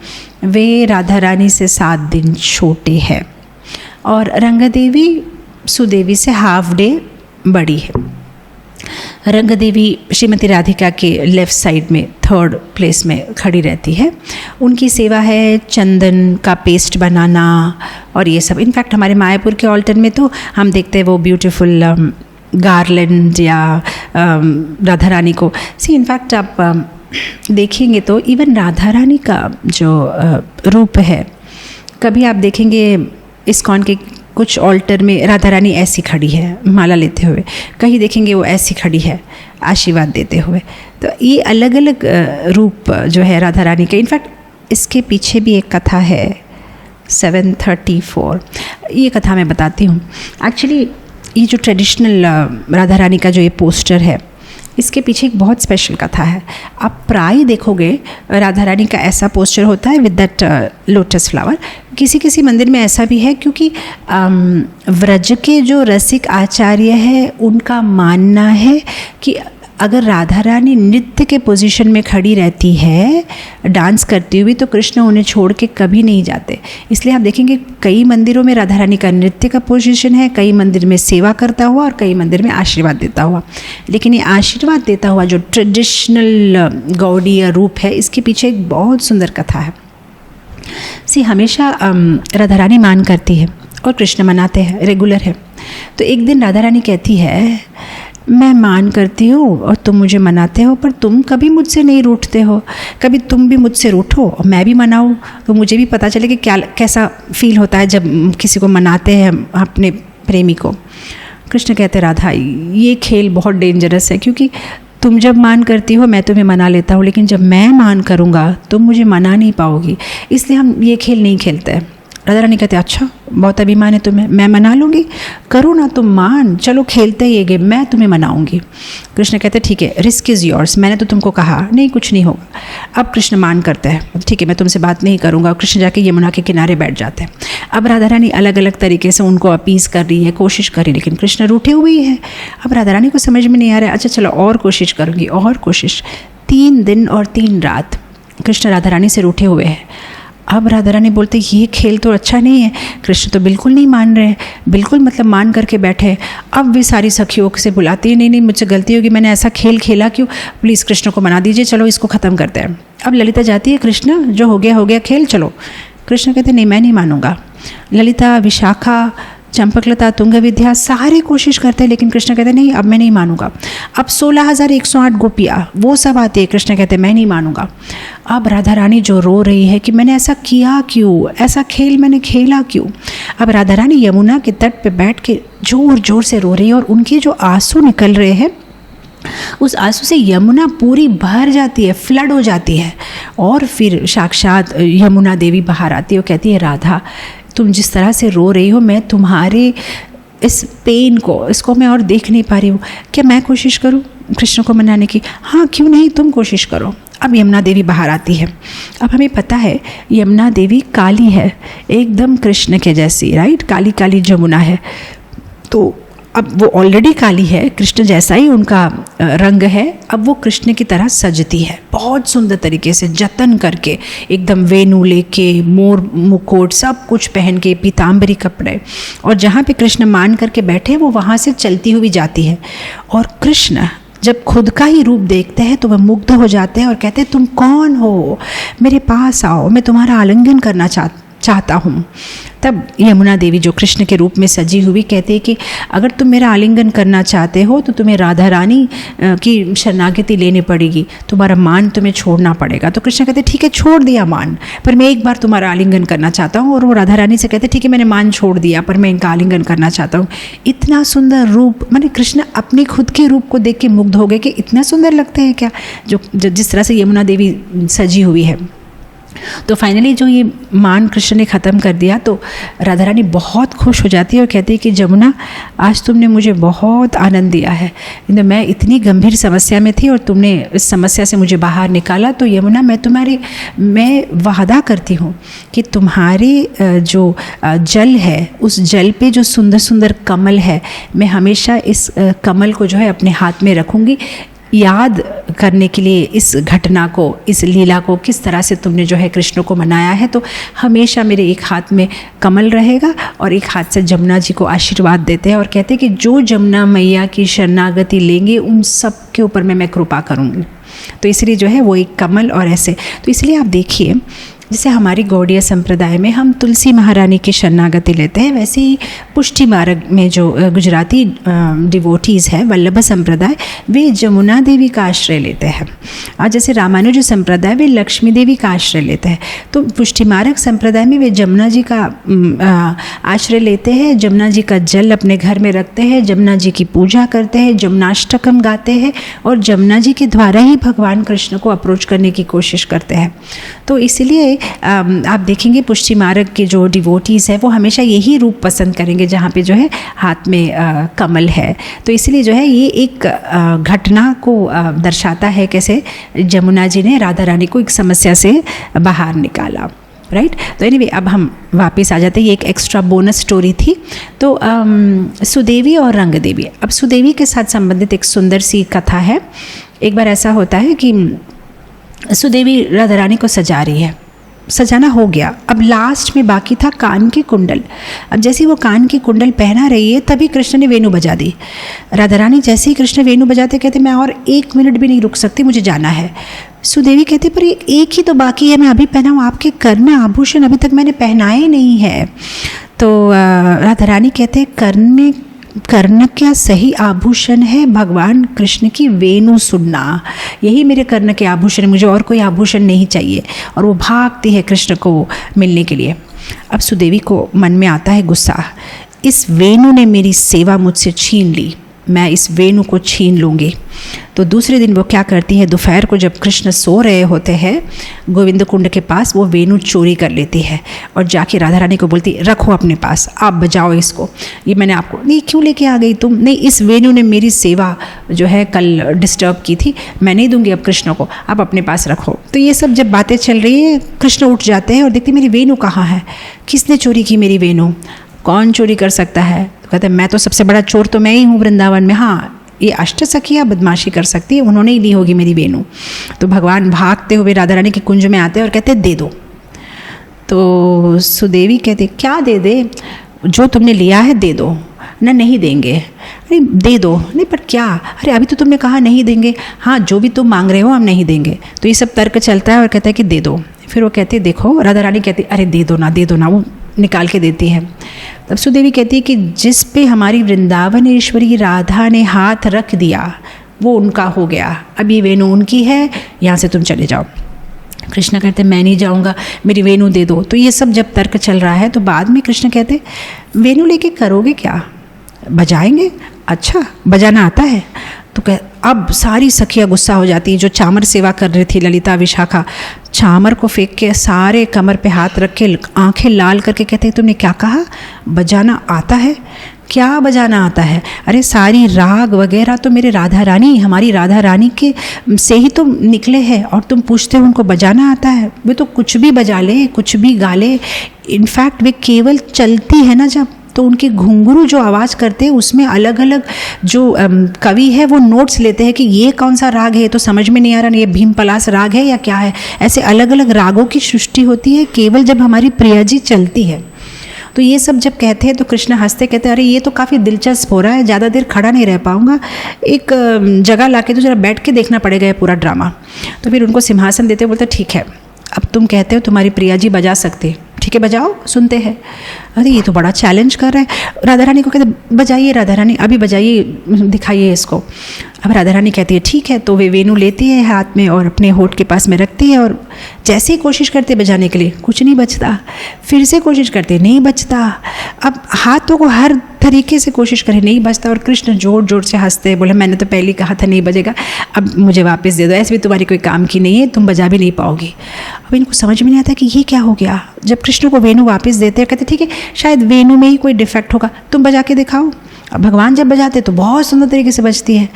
वे राधा रानी से 7 दिन छोटे हैं, और रंग देवी सुदेवी से हाफ डे बड़ी है। रंग देवी श्रीमती राधिका के लेफ़्ट साइड में 3rd प्लेस में खड़ी रहती है। उनकी सेवा है चंदन का पेस्ट बनाना और ये सब। इनफैक्ट हमारे मायापुर के ऑल्टर में तो हम देखते हैं वो ब्यूटीफुल गार्लैंड या राधा रानी को सी। इनफैक्ट आप देखेंगे तो इवन राधा रानी का जो रूप है, कभी आप देखेंगे इस्कॉन के कुछ ऑल्टर में राधा रानी ऐसी खड़ी है माला लेते हुए, कहीं देखेंगे वो ऐसी खड़ी है आशीर्वाद देते हुए। तो ये अलग अलग रूप जो है राधा रानी के। इनफैक्ट इसके पीछे भी एक कथा है 734, ये कथा मैं बताती हूँ। एक्चुअली ये जो ट्रेडिशनल राधा रानी का जो ये पोस्टर है, इसके पीछे एक बहुत स्पेशल कथा है। आप प्राय देखोगे राधा रानी का ऐसा पोस्टर होता है विद दैट लोटस फ्लावर। किसी किसी मंदिर में ऐसा भी है, क्योंकि व्रज के जो रसिक आचार्य है उनका मानना है कि अगर राधा रानी नृत्य के पोजीशन में खड़ी रहती है डांस करती हुई, तो कृष्ण उन्हें छोड़ के कभी नहीं जाते। इसलिए आप देखेंगे कई मंदिरों में राधा रानी का नृत्य का पोजीशन है, कई मंदिर में सेवा करता हुआ और कई मंदिर में आशीर्वाद देता हुआ। लेकिन ये आशीर्वाद देता हुआ जो ट्रेडिशनल गौड़ीय रूप है, इसके पीछे एक बहुत सुंदर कथा है। हमेशा राधा रानी मान करती है और कृष्ण मनाते हैं, रेगुलर है। तो एक दिन राधा रानी कहती है, मैं मान करती हूँ और तुम मुझे मनाते हो, पर तुम कभी मुझसे नहीं रूठते हो। कभी तुम भी मुझसे रूठो और मैं भी मनाऊँ, तो मुझे भी पता चले कि कैसा फील होता है जब किसी को मनाते हैं अपने प्रेमी को। कृष्ण कहते, राधा ये खेल बहुत डेंजरस है, क्योंकि तुम जब मान करती हो मैं तुम्हें मना लेता हूँ, लेकिन जब मैं मान करूँगा तुम मुझे मना नहीं पाओगी, इसलिए हम ये खेल नहीं खेलते हैं। राधा रानी कहते, अच्छा बहुत अभिमान है तुम्हें, मैं मना लूँगी, करो ना तुम मान, चलो खेलते ही ये गेम, मैं तुम्हें मनाऊँगी। कृष्ण कहते, ठीक है, रिस्क इज़ योर्स, मैंने तो तुमको कहा नहीं कुछ नहीं होगा। अब कृष्ण मान करते हैं, ठीक है मैं तुमसे बात नहीं करूँगा। कृष्ण जाके यमुना के किनारे बैठ जाते हैं। अब राधा रानी अलग अलग तरीके से उनको अपीज़ कर रही है, कोशिश कर रही है, लेकिन कृष्ण रूठे हुए ही है। अब राधा रानी को समझ में नहीं आ रहा है, अच्छा चलो और कोशिश करूँगी, और कोशिश। 3 दिन और 3 रात कृष्ण राधा रानी से रूठे हुए हैं। अब राधा रानी बोलते ये खेल तो अच्छा नहीं है। कृष्ण तो बिल्कुल नहीं मान रहे, बिल्कुल मतलब मान करके बैठे। अब वे सारी सखियों से बुलाती है, नहीं नहीं मुझसे गलती होगी, मैंने ऐसा खेल खेला क्यों, प्लीज़ कृष्ण को मना दीजिए, चलो इसको ख़त्म करते हैं। अब ललिता जाती है, कृष्ण जो हो गया खेल, चलो। कृष्ण कहते नहीं मैं नहीं मानूंगा। ललिता, विशाखा, चंपकलता, तुंग विद्या सारे कोशिश करते हैं, लेकिन कृष्ण कहते नहीं अब मैं नहीं मानूंगा। अब 16,108 गोपियाँ वो सब आती है, कृष्ण कहते मैं नहीं मानूंगा। अब राधा रानी जो रो रही है कि मैंने ऐसा किया क्यों, ऐसा खेल मैंने खेला क्यों। अब राधा रानी यमुना के तट पे बैठ के जोर जोर से रो रही है और उनके जो आंसू निकल रहे हैं उस आंसू से यमुना पूरी भर जाती है, फ्लड हो जाती है। और फिर साक्षात यमुना देवी बाहर आती है और कहती है राधा तुम जिस तरह से रो रही हो, मैं तुम्हारे इस पेन को, इसको मैं और देख नहीं पा रही हूँ, क्या मैं कोशिश करूँ कृष्ण को मनाने की। हाँ क्यों नहीं, तुम कोशिश करो। अब यमुना देवी बाहर आती है। अब हमें पता है यमुना देवी काली है, एकदम कृष्ण के जैसी, राइट, काली काली जमुना है। तो अब वो ऑलरेडी काली है, कृष्ण जैसा ही उनका रंग है। अब वो कृष्ण की तरह सजती है बहुत सुंदर तरीके से, जतन करके, एकदम वेणु लेके, मोर मुकुट सब कुछ पहन के, पीताम्बरी कपड़े, और जहाँ पे कृष्ण मान करके बैठे वो वहाँ से चलती हुई जाती है। और कृष्ण जब खुद का ही रूप देखते हैं तो वह मुग्ध हो जाते हैं और कहते हैं तुम कौन हो, मेरे पास आओ, मैं तुम्हारा आलिंगन करना चाहता हूँ। तब यमुना देवी जो कृष्ण के रूप में सजी हुई कहती है कि अगर तुम मेरा आलिंगन करना चाहते हो तो तुम्हें राधा रानी की शरणागति लेनी पड़ेगी, तुम्हारा मान तुम्हें छोड़ना पड़ेगा। तो कृष्ण कहते ठीक है छोड़ दिया मान, पर मैं एक बार तुम्हारा आलिंगन करना चाहता हूँ। और वो राधा रानी से कहते ठीक है मैंने मान छोड़ दिया पर मैं इनका आलिंगन करना चाहता हूँ। इतना सुंदर रूप, मैंने कृष्ण अपने खुद के रूप को देख के मुग्ध हो गए कि इतना सुंदर लगते हैं क्या, जो जिस तरह से यमुना देवी सजी हुई है। तो फाइनली जो ये मान कृष्ण ने ख़त्म कर दिया तो राधा रानी बहुत खुश हो जाती है और कहती है कि जमुना आज तुमने मुझे बहुत आनंद दिया है, मैं इतनी गंभीर समस्या में थी और तुमने इस समस्या से मुझे बाहर निकाला। तो यमुना मैं वादा करती हूँ कि तुम्हारे जो जल है उस जल पे जो सुंदर सुंदर कमल है, मैं हमेशा इस कमल को जो है अपने हाथ में रखूँगी, याद करने के लिए इस घटना को, इस लीला को, किस तरह से तुमने जो है कृष्ण को मनाया है। तो हमेशा मेरे एक हाथ में कमल रहेगा और एक हाथ से जमुना जी को आशीर्वाद देते हैं और कहते हैं कि जो जमुना मैया की शरणागति लेंगे उन सब के ऊपर मैं कृपा करूँगी। तो इसलिए जो है वो एक कमल और ऐसे, तो इसलिए आप देखिए जैसे हमारी गौड़ीय संप्रदाय में हम तुलसी महारानी की शरणागति लेते हैं, वैसे ही पुष्टि मार्ग में जो गुजराती डिवोटीज़ है वल्लभ संप्रदाय, वे जमुना देवी का आश्रय लेते हैं। और जैसे रामानुज संप्रदाय वे लक्ष्मी देवी का आश्रय लेते हैं। तो पुष्टि मार्ग संप्रदाय में वे जमुना जी का आश्रय लेते हैं, जमुना जी का जल अपने घर में रखते हैं, जमुना जी की पूजा करते हैं, जमुनाष्टकम गाते हैं और जमुना जी के द्वारा ही भगवान कृष्ण को अप्रोच करने की कोशिश करते हैं। तो इसलिए आप देखेंगे पुष्टि मार्ग के जो डिवोटीज़ हैं वो हमेशा यही रूप पसंद करेंगे जहाँ पे जो है हाथ में कमल है। तो इसलिए जो है ये एक घटना को दर्शाता है कैसे जमुना जी ने राधा रानी को एक समस्या से बाहर निकाला, राइट। तो एनीवे अब हम वापस आ जाते हैं, ये एक एक्स्ट्रा बोनस स्टोरी थी। तो सुदेवी और रंग देवी, अब सुदेवी के साथ संबंधित एक सुंदर सी कथा है। एक बार ऐसा होता है कि सुदेवी राधा रानी को सजा रही है, सजाना हो गया, अब लास्ट में बाकी था कान के कुंडल। अब जैसे वो कान की कुंडल पहना रही है तभी कृष्ण ने वेणु बजा दी। राधा रानी जैसे ही कृष्ण वेणु बजाते कहते मैं और 1 मिनट भी नहीं रुक सकती, मुझे जाना है। सुदेवी कहते पर एक ही तो बाकी है, मैं अभी पहनाऊँ, आपके कर में आभूषण अभी तक मैंने पहनाए नहीं है। तो राधा रानी कहते कर्ण क्या सही आभूषण है भगवान कृष्ण की वेणु सुनना, यही मेरे कर्ण के आभूषण, मुझे और कोई आभूषण नहीं चाहिए। और वो भागती है कृष्ण को मिलने के लिए। अब सुदेवी को मन में आता है गुस्सा, इस वेणु ने मेरी सेवा मुझसे छीन ली, मैं इस वेणु को छीन लूँगी। तो दूसरे दिन वो क्या करती है, दोपहर को जब कृष्ण सो रहे होते हैं गोविंद कुंड के पास, वो वेणु चोरी कर लेती है और जाके राधा रानी को बोलती रखो अपने पास, आप बजाओ इसको, ये मैंने आपको, नहीं क्यों लेके आ गई तुम, नहीं इस वेणु ने मेरी सेवा जो है कल डिस्टर्ब की थी, मैं नहीं दूंगी अब कृष्ण को, आप अपने पास रखो। तो ये सब जब बातें चल रही है कृष्ण उठ जाते हैं और देखते मेरी वेणु कहाँ है, किसने चोरी की मेरी वेणु, कौन चोरी कर सकता है। तो कहते मैं तो सबसे बड़ा चोर तो मैं ही हूँ वृंदावन में, हाँ ये अष्टसखियाँ बदमाशी कर सकती है, उन्होंने ही ली होगी मेरी वेणु। तो भगवान भागते हुए राधा रानी के कुंज में आते हैं और कहते दे दो। तो सुदेवी कहते क्या दे दे, जो तुमने लिया है दे दो। ना नहीं देंगे। अरे दे दो। नहीं पर क्या, अरे अभी तो तुमने कहा नहीं देंगे। हाँ जो भी तुम मांग रहे हो हम नहीं देंगे। तो ये सब तर्क चलता है और कहता है कि दे दो। फिर वो कहते देखो, राधा रानी कहती अरे दे दो ना, दे दो ना, वो निकाल के देती है। तब सुदेवी कहती है कि जिस पे हमारी वृंदावनेश्वरी राधा ने हाथ रख दिया वो उनका हो गया, अब ये वेणु उनकी है, यहाँ से तुम चले जाओ। कृष्ण कहते मैं नहीं जाऊँगा, मेरी वेणु दे दो। तो ये सब जब तर्क चल रहा है तो बाद में कृष्ण कहते वेणु लेके करोगे क्या, बजाएंगे? अच्छा बजाना आता है? तो अब सारी सखियाँ गुस्सा हो जाती हैं। जो चामर सेवा कर रही थी ललिता विशाखा, चामर को फेंक के सारे कमर पे हाथ रख के आंखें लाल करके कहते तुमने क्या कहा, बजाना आता है? क्या बजाना आता है? अरे सारी राग वगैरह तो मेरे राधा रानी, हमारी राधा रानी के से ही तो निकले हैं और तुम पूछते हो उनको बजाना आता है? वे तो कुछ भी बजा ले, कुछ भी गा ले। इनफैक्ट वे केवल चलती है ना जब, तो उनके घुंघरू जो आवाज़ करते हैं उसमें अलग अलग जो कवि है वो नोट्स लेते हैं कि ये कौन सा राग है, तो समझ में नहीं आ रहा ये भीम पलास राग है या क्या है। ऐसे अलग अलग रागों की सृष्टि होती है केवल जब हमारी प्रिया जी चलती है। तो ये सब जब कहते हैं तो कृष्ण हंसते कहते अरे ये तो काफ़ी दिलचस्प हो रहा है, ज़्यादा देर खड़ा नहीं रह पाऊँगा, एक जगह लाके तो ज़रा बैठ के देखना पड़ेगा ये पूरा ड्रामा। तो फिर उनको सिंहासन देते बोलते ठीक है, अब तुम कहते हो तुम्हारी प्रिया जी बजा सकते, ठीक है बजाओ, सुनते हैं। अरे ये तो बड़ा चैलेंज कर रहा है। राधा रानी को कहते बजाइए राधा रानी, अभी बजाइए, दिखाइए इसको। अब राधा रानी कहती है ठीक है। तो वे वेणु लेती है हाथ में और अपने होठ के पास में रखती है और जैसे ही कोशिश करते बजाने के लिए कुछ नहीं बचता, फिर से कोशिश करते नहीं बचता। अब हाथों को हर तरीके से कोशिश करे नहीं बचता और कृष्ण जोर जोर से हंसते बोले मैंने तो पहले ही कहा था नहीं बजेगा, अब मुझे वापस दे दो, ऐसे भी तुम्हारी कोई काम की नहीं है, तुम बजा भी नहीं पाओगी। अब इनको समझ में नहीं आता कि ये क्या हो गया। जब कृष्ण को वेणु वापस देते हैं कहते ठीक है शायद वेणु में ही कोई डिफेक्ट होगा, तुम बजा के दिखाओ। अब भगवान जब बजाते तो बहुत सुंदर तरीके से बजती है।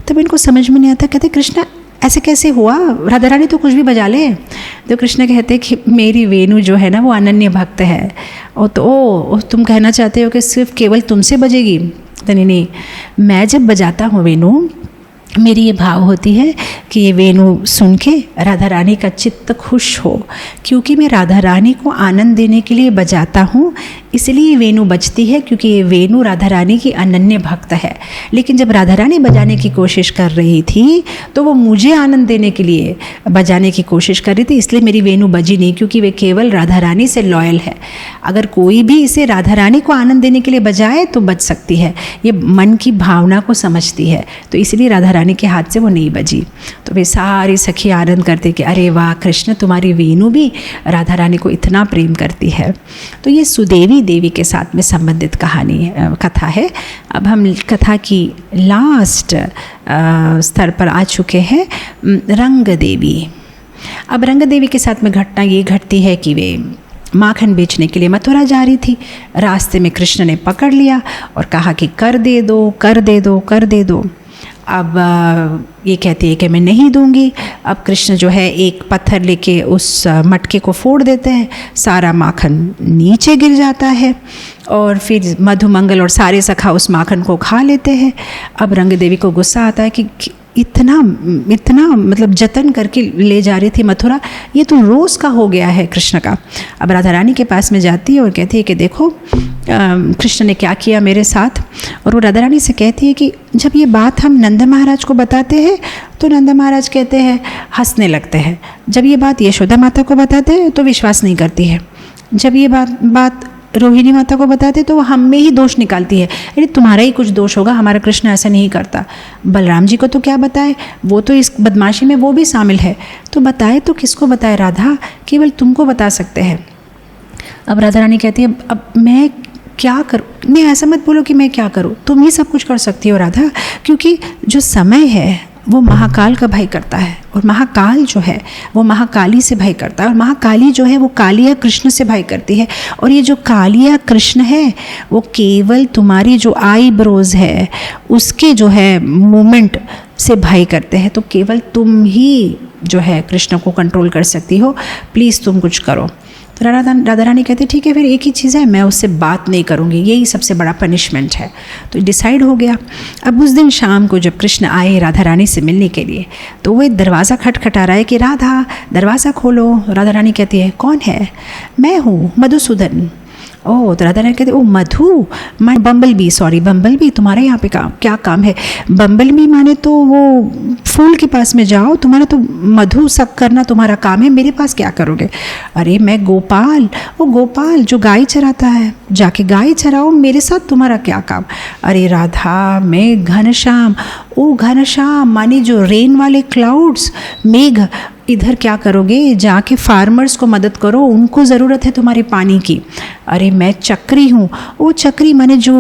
तब इनको समझ में नहीं आता, कहते कृष्ण ऐसे कैसे हुआ, राधा रानी तो कुछ भी बजा ले। तो कृष्ण कहते कि मेरी वेणु जो है ना वो अनन्य भक्त है। और तो तुम कहना चाहते हो कि सिर्फ केवल तुमसे बजेगी? तो नहीं, मैं जब बजाता हूँ वेणु मेरी ये भाव होती है कि ये वेणु सुन के राधा रानी का चित्त खुश हो, क्योंकि मैं राधा रानी को आनंद देने के लिए बजाता हूँ, इसलिए वेणु बजती है, क्योंकि ये वेणु राधा रानी की अनन्य भक्त है। लेकिन जब राधा रानी बजाने की कोशिश कर रही थी तो वो मुझे आनंद देने के लिए बजाने की कोशिश कर रही थी, इसलिए मेरी वेणु बजी नहीं, क्योंकि वे केवल राधा रानी से लॉयल है। अगर कोई भी इसे राधा रानी को आनंद देने के लिए बजाए तो बज सकती है, ये मन की भावना को समझती है, तो इसलिए राधा रानी के हाथ से वो नहीं बजी। तो वे सारी सखी आनंद करते कि अरे वाह कृष्ण तुम्हारी वेणु भी राधा रानी को इतना प्रेम करती है। तो ये सुदेवी देवी के साथ में संबंधित कथा है। अब हम कथा की लास्ट स्तर पर आ चुके हैं, रंग देवी। अब रंग देवी के साथ में घटना ये घटती है कि वे माखन बेचने के लिए मथुरा जा रही थी। रास्ते में कृष्ण ने पकड़ लिया और कहा कि कर दे दो, कर दे दो, कर दे दो। अब ये कहती है कि मैं नहीं दूंगी। अब कृष्ण जो है एक पत्थर लेके उस मटके को फोड़ देते हैं, सारा माखन नीचे गिर जाता है और फिर मधुमंगल और सारे सखा उस माखन को खा लेते हैं। अब रंग देवी को गुस्सा आता है कि इतना मतलब जतन करके ले जा रही थी मथुरा, ये तो रोज़ का हो गया है कृष्ण का। अब राधा रानी के पास में जाती है और कहती है कि देखो कृष्ण ने क्या किया मेरे साथ। और वो राधा रानी से कहती है कि जब ये बात हम नंद महाराज को बताते हैं तो नंद महाराज कहते हैं, हंसने लगते हैं। जब ये बात यशोदा माता को बताते हैं तो विश्वास नहीं करती है। जब ये बात रोहिणी माता को बताते तो वो हम में ही दोष निकालती है, अरे तुम्हारा ही कुछ दोष होगा, हमारा कृष्ण ऐसा नहीं करता। बलराम जी को तो क्या बताए, वो तो इस बदमाशी में वो भी शामिल है, तो बताए तो किसको बताए राधा, केवल तुमको बता सकते हैं। अब राधा रानी कहती है अब मैं क्या करूँ, नहीं ऐसा मत बोलो कि मैं क्या करूँ, तुम ही सब कुछ कर सकती हो राधा, क्योंकि जो समय है वो महाकाल का भय करता है और महाकाल जो है वो महाकाली से भय करता है और महाकाली जो है वो कालिया कृष्ण से भय करती है। और ये जो कालिया कृष्ण है वो केवल तुम्हारी जो आईब्रोज है उसके जो है मूवमेंट से भय करते हैं, तो केवल तुम ही जो है कृष्ण को कंट्रोल कर सकती हो, प्लीज़ तुम कुछ करो। तो राधा रानी कहती ठीक है, फिर एक ही चीज़ है, मैं उससे बात नहीं करूँगी, यही सबसे बड़ा पनिशमेंट है। तो डिसाइड हो गया। अब उस दिन शाम को जब कृष्ण आए राधा रानी से मिलने के लिए, तो वो एक दरवाज़ा खटखटा रहा है कि राधा दरवाज़ा खोलो। राधा रानी कहती है कौन है? मैं हूँ मधुसूदन। ओह, तो राधा रानी कहते ओ मधु, मैं बम्बल बी, तुम्हारे यहाँ पे क्या काम है? बम्बल बी माने तो वो फूल के पास में जाओ, तुम्हारा तो मधु सक करना तुम्हारा काम है, मेरे पास क्या करोगे? अरे मैं गोपाल, वो गोपाल जो गाय चराता है, जाके गाय चराओ, मेरे साथ तुम्हारा क्या काम? अरे राधा, मैं घनश्याम, ओ घनश्याम माने जो रेन वाले क्लाउड्स, मेघ, इधर क्या करोगे? जाके फार्मर्स को मदद करो, उनको ज़रूरत है तुम्हारे पानी की। अरे मैं चक्री हूँ, वो चक्री माने जो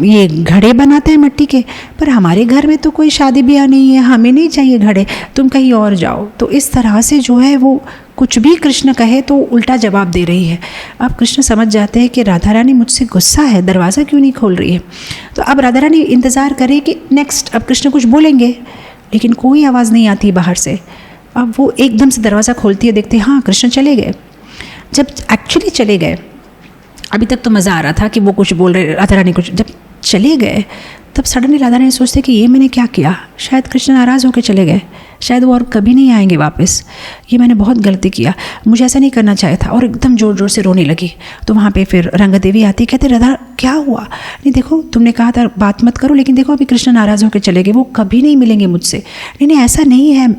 ये घड़े बनाते हैं मिट्टी के, पर हमारे घर में तो कोई शादी ब्याह नहीं है, हमें नहीं चाहिए घड़े, तुम कहीं और जाओ। तो इस तरह से जो है वो कुछ भी कृष्ण कहे तो उल्टा जवाब दे रही है। अब कृष्ण समझ जाते हैं कि राधा रानी मुझसे गुस्सा है, दरवाज़ा क्यों नहीं खोल रही है। तो अब राधा रानी इंतज़ार करे कि नेक्स्ट अब कृष्ण कुछ बोलेंगे, लेकिन कोई आवाज़ नहीं आती बाहर से। अब वो एकदम से दरवाज़ा खोलती है, देखते हाँ कृष्ण चले गए। जब एक्चुअली चले गए, अभी तक तो मज़ा आ रहा था कि वो कुछ बोल रहे, राधा रानी कुछ, जब चले गए तब सडनली राधा रानी सोचते कि ये मैंने क्या किया, शायद कृष्ण नाराज़ होकर चले गए, शायद वो और कभी नहीं आएंगे वापस, ये मैंने बहुत गलती किया, मुझे ऐसा नहीं करना चाहिए था, और एकदम ज़ोर ज़ोर से रोने लगी। तो वहाँ पे फिर रंग देवी आती, कहते राधा क्या हुआ? नहीं देखो, तुमने कहा था बात मत करो, लेकिन देखो अभी कृष्ण नाराज़ होकर चले गए, वो कभी नहीं मिलेंगे मुझसे। नहीं ऐसा नहीं है,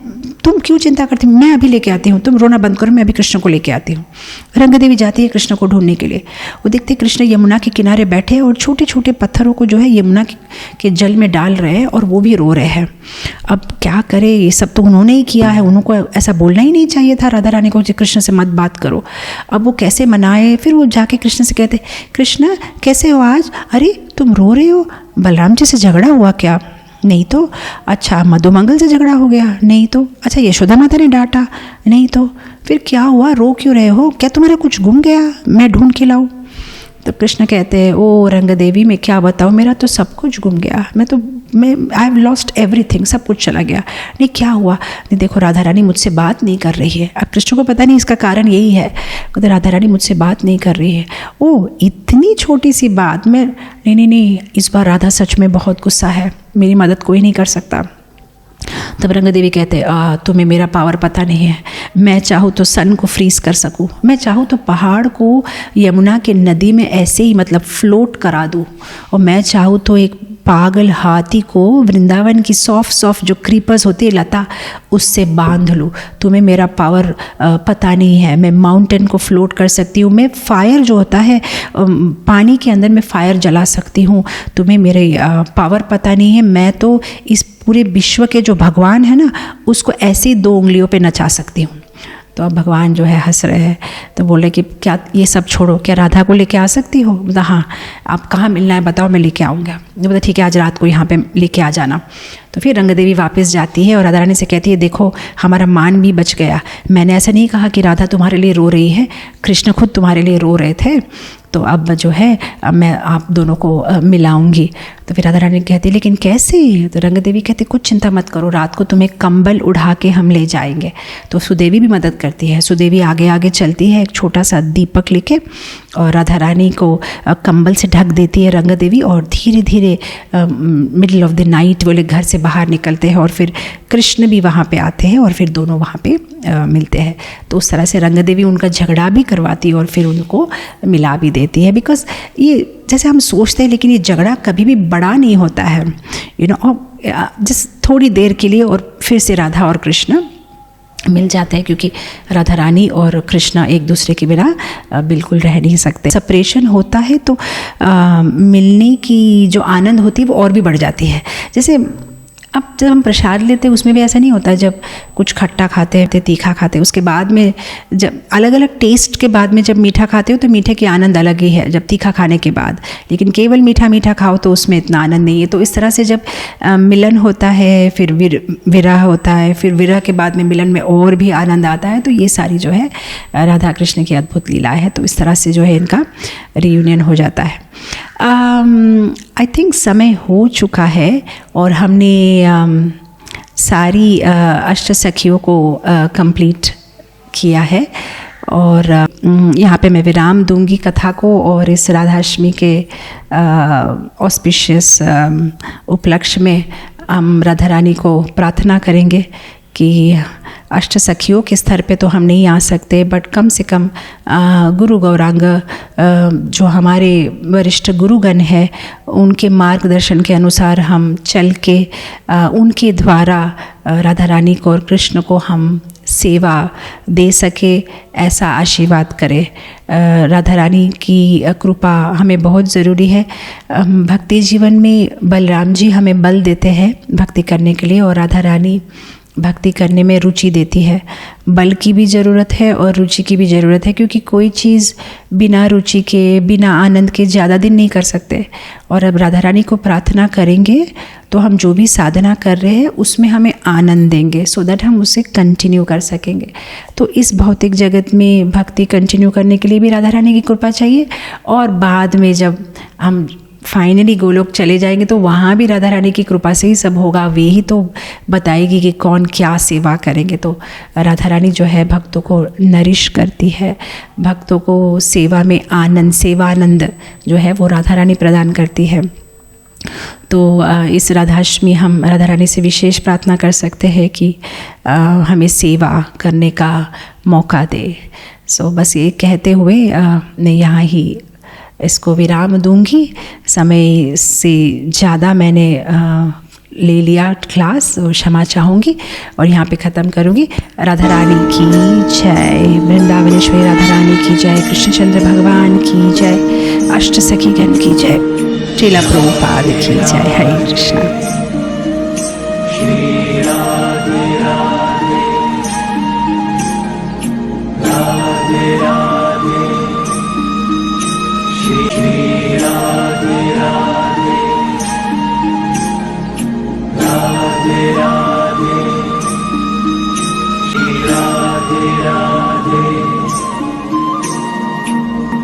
तुम क्यों चिंता करती हो, मैं अभी लेके आती हूँ, तुम रोना बंद करो, मैं अभी कृष्ण को लेके आती हूँ। रंग देवी जाती है कृष्ण को ढूंढने के लिए। वो देखते कृष्ण यमुना के किनारे बैठे और छोटे छोटे पत्थरों को जो है यमुना के जल में डाल रहे हैं, और वो भी रो रहे हैं। अब क्या करे, ये सब तो उन्होंने ही किया है, उनको ऐसा बोलना ही नहीं चाहिए था राधा रानी को कृष्ण से मत बात करो। अब वो कैसे मनाए? फिर वो जाके कृष्ण से कहते कृष्ण कैसे हो आज? अरे तुम रो रहे हो, बलराम जी से झगड़ा हुआ क्या? नहीं तो। अच्छा मधुमंगल से झगड़ा हो गया? नहीं तो। अच्छा यशोदा माता ने डांटा? नहीं तो। फिर क्या हुआ, रो क्यों रहे हो? क्या तुम्हारा कुछ गुम गया, मैं ढूंढ के लाऊं? तो कृष्ण कहते हैं ओ रंग देवी, मैं क्या बताऊँ, मेरा तो सब कुछ गुम गया, मैं आई हैव लॉस्ट एवरीथिंग, सब कुछ चला गया। नहीं क्या हुआ? नहीं देखो राधा रानी मुझसे बात नहीं कर रही है। अब कृष्ण को पता नहीं इसका कारण यही है, कहते राधा रानी मुझसे बात नहीं कर रही है। ओ इतनी छोटी सी बात में, नहीं, इस बार राधा सच में बहुत गुस्सा है, मेरी मदद कोई नहीं कर सकता। तब रंग देवी कहते तुम्हें मेरा पावर पता नहीं है, मैं चाहूँ तो सन को फ्रीज कर सकूँ, मैं चाहूँ तो पहाड़ को यमुना के नदी में ऐसे ही मतलब फ्लोट करा दूँ, और मैं चाहूँ तो एक पागल हाथी को वृंदावन की सॉफ्ट जो क्रीपर्स होती है लता, उससे बांध लूँ। तुम्हें मेरा पावर पता नहीं है, मैं माउंटेन को फ्लोट कर सकती हूँ, मैं फायर जो होता है पानी के अंदर में फायर जला सकती हूँ। तुम्हें मेरे पावर पता नहीं है, मैं तो इस पूरे विश्व के जो भगवान है ना, उसको ऐसी 2 उंगलियों पे नचा सकती हूँ। तो अब भगवान जो है हंस रहे हैं, तो बोले कि क्या ये सब छोड़ो, क्या राधा को लेके आ सकती हो? बोला हाँ, आप कहाँ मिलना है बताओ, मैं लेके आऊँगा। बोला ठीक है, आज रात को यहाँ पे लेके आ जाना। तो फिर रंग देवी वापस जाती है और राधा रानी से कहती है देखो हमारा मान भी बच गया, मैंने ऐसा नहीं कहा कि राधा तुम्हारे लिए रो रही है, कृष्ण खुद तुम्हारे लिए रो रहे थे, तो अब जो है मैं आप दोनों को मिलाऊंगी। तो फिर राधा रानी कहती लेकिन कैसे? तो रंग देवी कहती कुछ चिंता मत करो, रात को तुम्हें कंबल उड़ा के हम ले जाएंगे। तो सुदेवी भी मदद करती है, सुदेवी आगे आगे चलती है एक छोटा सा दीपक लेके, और राधा रानी को कंबल से ढक देती है रंग देवी, और धीरे धीरे मिडिल ऑफ द नाइट वो लोग घर से बाहर निकलते हैं, और फिर कृष्ण भी वहाँ पे आते हैं, और फिर दोनों वहाँ पे मिलते हैं। तो उस तरह से रंग देवी उनका झगड़ा भी करवाती है और फिर उनको मिला भी देती है। बिकॉज ये जैसे हम सोचते हैं, लेकिन ये झगड़ा कभी भी बड़ा नहीं होता है, यू नो, जिस थोड़ी देर के लिए, और फिर से राधा और कृष्ण मिल जाते हैं, क्योंकि राधा रानी और कृष्ण एक दूसरे के बिना बिल्कुल रह नहीं सकते। सेपरेशन होता है तो मिलने की जो आनंद होती है वो और भी बढ़ जाती है। जैसे अब जब हम प्रसाद लेते हैं उसमें भी ऐसा नहीं होता, जब कुछ खट्टा खाते हैं, तीखा खाते हैं, उसके बाद में जब अलग अलग टेस्ट के बाद में जब मीठा खाते हो तो मीठे की आनंद अलग ही है जब तीखा खाने के बाद, लेकिन केवल मीठा मीठा खाओ तो उसमें इतना आनंद नहीं है। तो इस तरह से जब मिलन होता है, फिर विरह होता है, फिर विरह के बाद में मिलन में और भी आनंद आता है। तो ये सारी जो है राधा कृष्ण की अद्भुत लीलाएँ है। तो इस तरह से जो है इनका रियूनियन हो जाता है। आई थिंक समय हो चुका है और हमने सारी अष्ट सखियों को कंप्लीट किया है, और यहाँ पे मैं विराम दूंगी कथा को और इस राधाष्टमी के ऑस्पिशियस उपलक्ष्य में हम राधा रानी को प्रार्थना करेंगे कि अष्ट सखियों के स्तर पे तो हम नहीं आ सकते, बट कम से कम गुरु गौरांग जो हमारे वरिष्ठ गुरुगण हैं उनके मार्गदर्शन के अनुसार हम चल के उनके द्वारा राधा रानी को और कृष्ण को हम सेवा दे सके, ऐसा आशीर्वाद करें। राधा रानी की कृपा हमें बहुत ज़रूरी है। भक्ति जीवन में बलराम जी हमें बल देते हैं भक्ति करने के लिए, और राधा रानी भक्ति करने में रुचि देती है। बल की भी ज़रूरत है और रुचि की भी ज़रूरत है, क्योंकि कोई चीज़ बिना रुचि के, बिना आनंद के ज़्यादा दिन नहीं कर सकते। और अब राधा रानी को प्रार्थना करेंगे तो हम जो भी साधना कर रहे हैं उसमें हमें आनंद देंगे, सो दैट हम उसे कंटिन्यू कर सकेंगे। तो इस भौतिक जगत में भक्ति कंटिन्यू करने के लिए भी राधा रानी की कृपा चाहिए, और बाद में जब हम फाइनली गोलोक चले जाएंगे तो वहाँ भी राधा रानी की कृपा से ही सब होगा। वे ही तो बताएगी कि कौन क्या सेवा करेंगे। तो राधा रानी जो है भक्तों को नरिश करती है, भक्तों को सेवा में आनंद, सेवानंद जो है वो राधा रानी प्रदान करती है। तो इस राधाष्टमी हम राधा रानी से विशेष प्रार्थना कर सकते हैं कि हमें सेवा करने का मौका दे। सो बस ये कहते हुए मैं यहाँ ही इसको विराम दूंगी। समय से ज़्यादा मैंने ले लिया क्लास, और क्षमा चाहूँगी और यहाँ पे ख़त्म करूँगी। राधा रानी की जय, वृंदावनेश्वरी राधा रानी की जय, कृष्णचंद्र भगवान की जय, अष्ट सखीगण की जय, श्रील प्रभुपाद की जय। हरे कृष्णा।